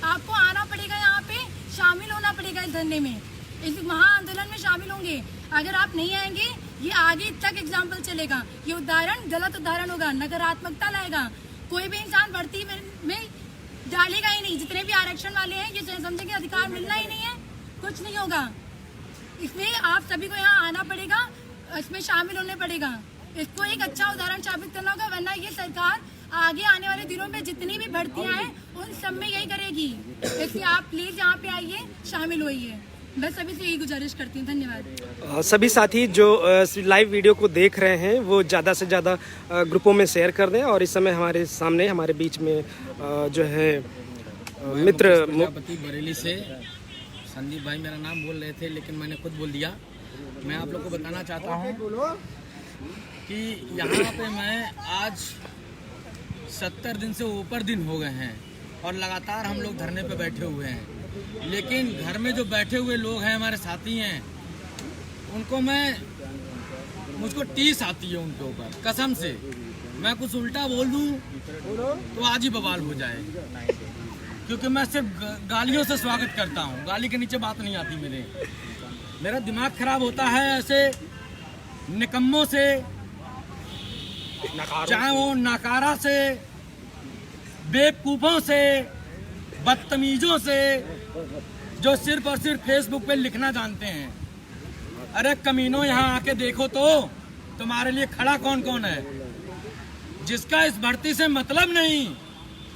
आपको आना पड़ेगा, यहाँ पे शामिल होना पड़ेगा इस धरने में, इस महाआंदोलन में शामिल होंगे। अगर आप नहीं आएंगे ये आगे तक एग्जाम्पल चलेगा, ये उदाहरण गलत उदाहरण होगा, नकारात्मकता लाएगा। कोई भी इंसान भर्ती में डालेगा ही नहीं। जितने भी आरक्षण वाले हैं ये समझेंगे अधिकार मिलना ही नहीं है, कुछ नहीं होगा। इसलिए आप सभी को यहाँ आना पड़ेगा, इसमें शामिल होने पड़ेगा, इसको एक अच्छा उदाहरण साबित करना होगा, वरना ये सरकार आगे आने वाले दिनों में जितनी भी भर्तियां हैं उन सब में यही करेगी। इसलिए आप प्लीज यहाँ पे आइए, शामिल होइए। मैं सभी से यही गुजारिश करती हूँ। धन्यवाद। सभी साथी जो लाइव वीडियो को देख रहे हैं वो ज़्यादा से ज़्यादा ग्रुपों में शेयर कर दें। और इस समय हमारे सामने हमारे बीच में जो है मित्र प्रजापति बरेली से संदीप भाई मेरा नाम बोल रहे थे, लेकिन मैंने खुद बोल दिया। मैं आप लोग को बताना चाहता हूँ कि यहाँ पे मैं आज 70 दिन से ऊपर दिन हो गए हैं और लगातार हम लोग धरने पे बैठे हुए हैं, लेकिन घर में जो बैठे हुए लोग हैं, हमारे साथी हैं, उनको मुझको टीस आती है उनके ऊपर। कसम से मैं कुछ उल्टा बोल दूं तो आज ही बवाल हो जाए, क्योंकि मैं सिर्फ गालियों से स्वागत करता हूं, गाली के नीचे बात नहीं आती मेरा दिमाग खराब होता है ऐसे निकम्मों से, चाहे वो नाकारा से, बेवकूफ़ों से, बदतमीजों से, जो सिर्फ और सिर्फ फेसबुक पे लिखना जानते हैं। अरे कमीनों, यहाँ आके देखो तो तुम्हारे लिए खड़ा कौन कौन है। जिसका इस भर्ती से मतलब नहीं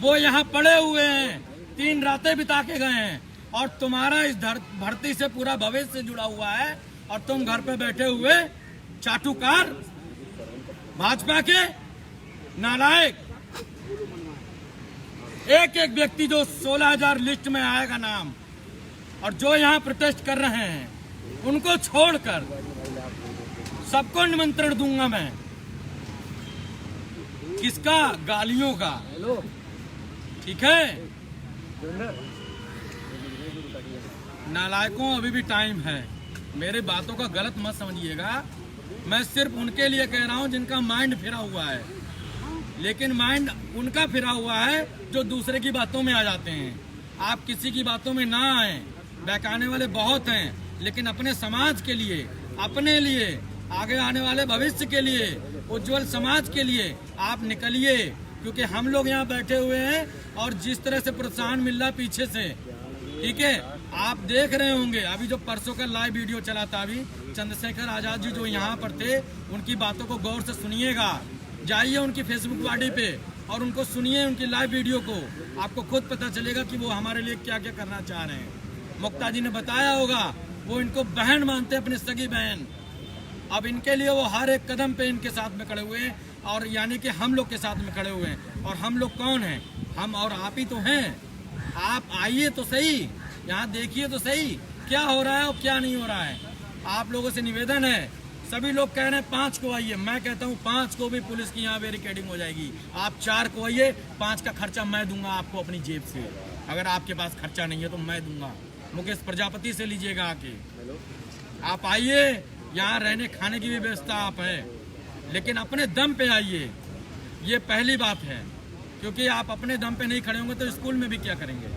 वो यहाँ पड़े हुए हैं, 3 रातें बिता के गए हैं, और तुम्हारा इस भर्ती से पूरा भविष्य से जुड़ा हुआ है, और तुम घर पे बैठे हुए चाटुकार, भाजपा के नालायक। एक एक व्यक्ति जो 16,000 लिस्ट में आएगा नाम, और जो यहाँ प्रोटेस्ट कर रहे हैं उनको छोड़कर सबको निमंत्रण दूंगा मैं। किसका? गालियों का। ठीक है नालायकों, अभी भी टाइम है, मेरे बातों का गलत मत समझिएगा। मैं सिर्फ उनके लिए कह रहा हूं जिनका माइंड फिरा हुआ है, लेकिन माइंड उनका फिरा हुआ है जो दूसरे की बातों में आ जाते हैं। आप किसी की बातों में ना आए, बहकाने वाले बहुत हैं, लेकिन अपने समाज के लिए, अपने लिए, आगे आने वाले भविष्य के लिए, उज्जवल समाज के लिए आप निकलिए, क्योंकि हम लोग यहाँ बैठे हुए हैं और जिस तरह से प्रोत्साहन मिल रहा पीछे से, ठीक है, आप देख रहे होंगे। अभी जो परसों का लाइव वीडियो चला था, अभी चंद्रशेखर आजाद जी जो यहाँ पर थे, उनकी बातों को गौर से सुनिएगा, जाइए उनकी फेसबुक वाडी पे और उनको सुनिए, उनकी लाइव वीडियो को, आपको खुद पता चलेगा कि वो हमारे लिए क्या क्या करना चाह रहे हैं। मुक्ता जी ने बताया होगा, वो इनको बहन मानते हैं, अपनी सगी बहन। अब इनके लिए वो हर एक कदम पे इनके साथ में खड़े हुए हैं, और यानी कि हम लोग के साथ में खड़े हुए हैं। और हम लोग कौन हैं? हम और आप ही तो हैं। आप आइए तो सही, यहाँ देखिए तो सही क्या हो रहा है और क्या नहीं हो रहा है। आप लोगों से निवेदन है, सभी लोग कह रहे हैं 5 को आइए, मैं कहता हूँ 5 को भी पुलिस की यहाँ बैरिकेडिंग हो जाएगी। आप 4 को आइए, 5 का खर्चा मैं दूंगा आपको अपनी जेब से। अगर आपके पास खर्चा नहीं है तो मैं दूंगा, मुकेश प्रजापति से लीजिएगा आके। आप आइए, यहाँ रहने खाने की भी व्यवस्था आप है, लेकिन अपने दम पे आइए, ये पहली बात है, क्योंकि आप अपने दम पे नहीं खड़े होंगे तो स्कूल में भी क्या करेंगे।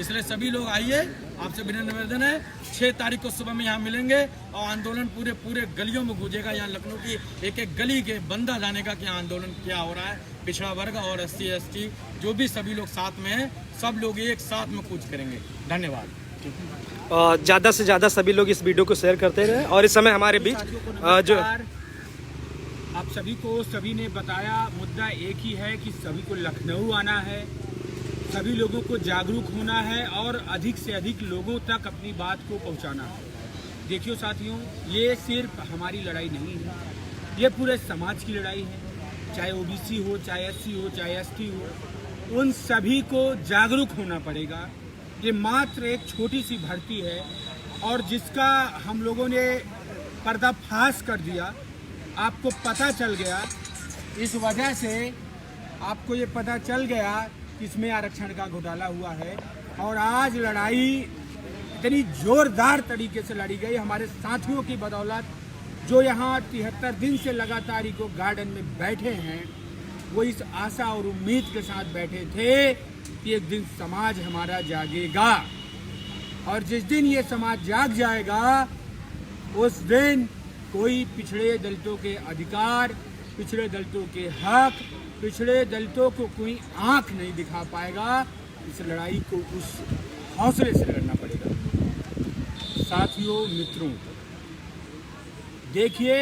इसलिए सभी लोग आइए, आपसे विनम्र निवेदन है। 6 तारीख को सुबह में यहाँ मिलेंगे और आंदोलन पूरे गलियों में गूंजेगा। यहाँ लखनऊ की एक एक गली के बंदा जानेगा कि आंदोलन क्या हो रहा है। पिछड़ा वर्ग और SC ST जो भी सभी लोग साथ में हैं, सब लोग एक साथ में कूच करेंगे। धन्यवाद। ज़्यादा से ज़्यादा सभी लोग इस वीडियो को शेयर करते रहे। और इस समय हमारे बीच जो आप सभी को सभी ने बताया, मुद्दा एक ही है कि सभी को लखनऊ आना है, सभी लोगों को जागरूक होना है और अधिक से अधिक लोगों तक अपनी बात को पहुंचाना है। देखियो साथियों, ये सिर्फ हमारी लड़ाई नहीं है, ये पूरे समाज की लड़ाई है। चाहे OBC हो, चाहे SC हो, चाहे ST हो, उन सभी को जागरूक होना पड़ेगा। ये मात्र एक छोटी सी भर्ती है और जिसका हम लोगों ने पर्दाफाश कर दिया। आपको पता चल गया इस वजह से आपको ये पता चल गया कि इसमें आरक्षण का घोटाला हुआ है और आज लड़ाई इतनी जोरदार तरीके से लड़ी गई हमारे साथियों की बदौलत, जो यहाँ 73 दिन से लगातार इको गार्डन में बैठे हैं। वो इस आशा और उम्मीद के साथ बैठे थे कि एक दिन समाज हमारा जागेगा और जिस दिन ये समाज जाग जाएगा उस दिन कोई पिछड़े दलितों के अधिकार, पिछड़े दलितों के हक, पिछड़े दलितों को कोई आंख नहीं दिखा पाएगा। इस लड़ाई को उस हौसले से लड़ना पड़ेगा। साथियों, मित्रों, देखिए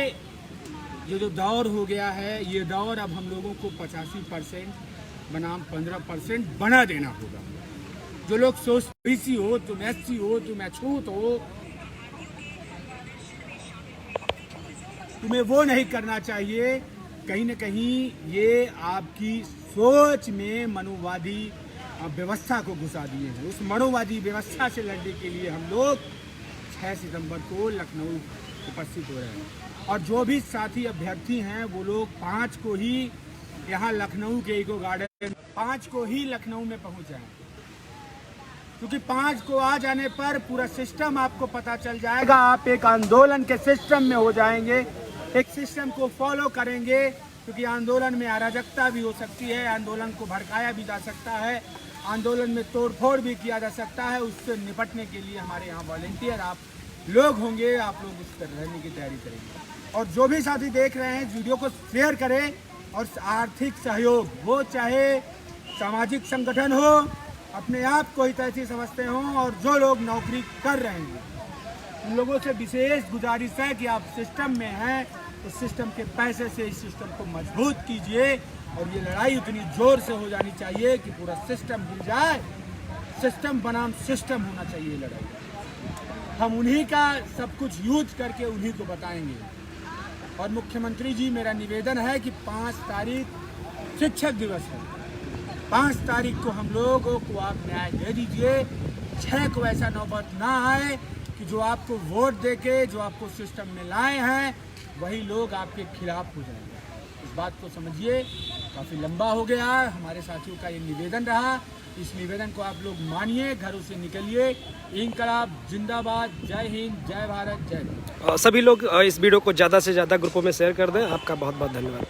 ये जो दौर हो गया है, ये दौर अब हम लोगों को 85% बनाम 15% बना देना होगा। जो लोग सोचते ओबीसी हो, तुम एससी हो, तुम अछूत हो, तुम्हें वो नहीं करना चाहिए। कहीं न कहीं ये आपकी सोच में मनोवादी व्यवस्था को घुसा दिए हैं। उस मनोवादी व्यवस्था से लड़ने के लिए हम लोग 6 सितंबर को लखनऊ उपस्थित हो रहे हैं और जो भी साथी अभ्यर्थी हैं वो लोग 5 को ही यहाँ लखनऊ के इको गार्डन 5 को ही लखनऊ में पहुँच जाएं, क्योंकि 5 को आ जाने पर पूरा सिस्टम आपको पता चल जाएगा। आप एक आंदोलन के सिस्टम में हो जाएंगे, एक सिस्टम को फॉलो करेंगे, क्योंकि आंदोलन में अराजकता भी हो सकती है, आंदोलन को भड़काया भी जा सकता है, आंदोलन में तोड़फोड़ भी किया जा सकता है। उससे निपटने के लिए हमारे यहाँ वॉलंटियर आप लोग होंगे, आप लोग उस पर रहने की तैयारी करेंगे। और जो भी साथी देख रहे हैं वीडियो को शेयर करें और आर्थिक सहयोग, वो चाहे सामाजिक संगठन हो, अपने आप को हितैषी समझते हों, और जो लोग नौकरी कर रहे हैं उन लोगों से विशेष गुजारिश है कि आप सिस्टम में हैं तो सिस्टम के पैसे से इस सिस्टम को मजबूत कीजिए। और ये लड़ाई उतनी जोर से हो जानी चाहिए कि पूरा सिस्टम हिल जाए। सिस्टम बनाम सिस्टम होना चाहिए लड़ाई। हम उन्हीं का सब कुछ यूज करके उन्हीं को बताएंगे। और मुख्यमंत्री जी, मेरा निवेदन है कि 5 तारीख शिक्षक दिवस है, 5 तारीख को हम लोगों को आप न्याय दे दीजिए। 6 को ऐसा नौबत ना आए कि जो आपको वोट देके, जो आपको सिस्टम में लाए हैं, वही लोग आपके खिलाफ हो जाएंगे। इस बात को समझिए। काफ़ी लंबा हो गया, हमारे साथियों का ये निवेदन रहा। इस निवेदन को आप लोग मानिए, घरों से निकलिए। इंकलाब जिंदाबाद, जय हिंद, जय भारत, जय हिंद। सभी लोग इस वीडियो को ज़्यादा से ज़्यादा ग्रुपों में शेयर कर दें। आपका बहुत बहुत धन्यवाद।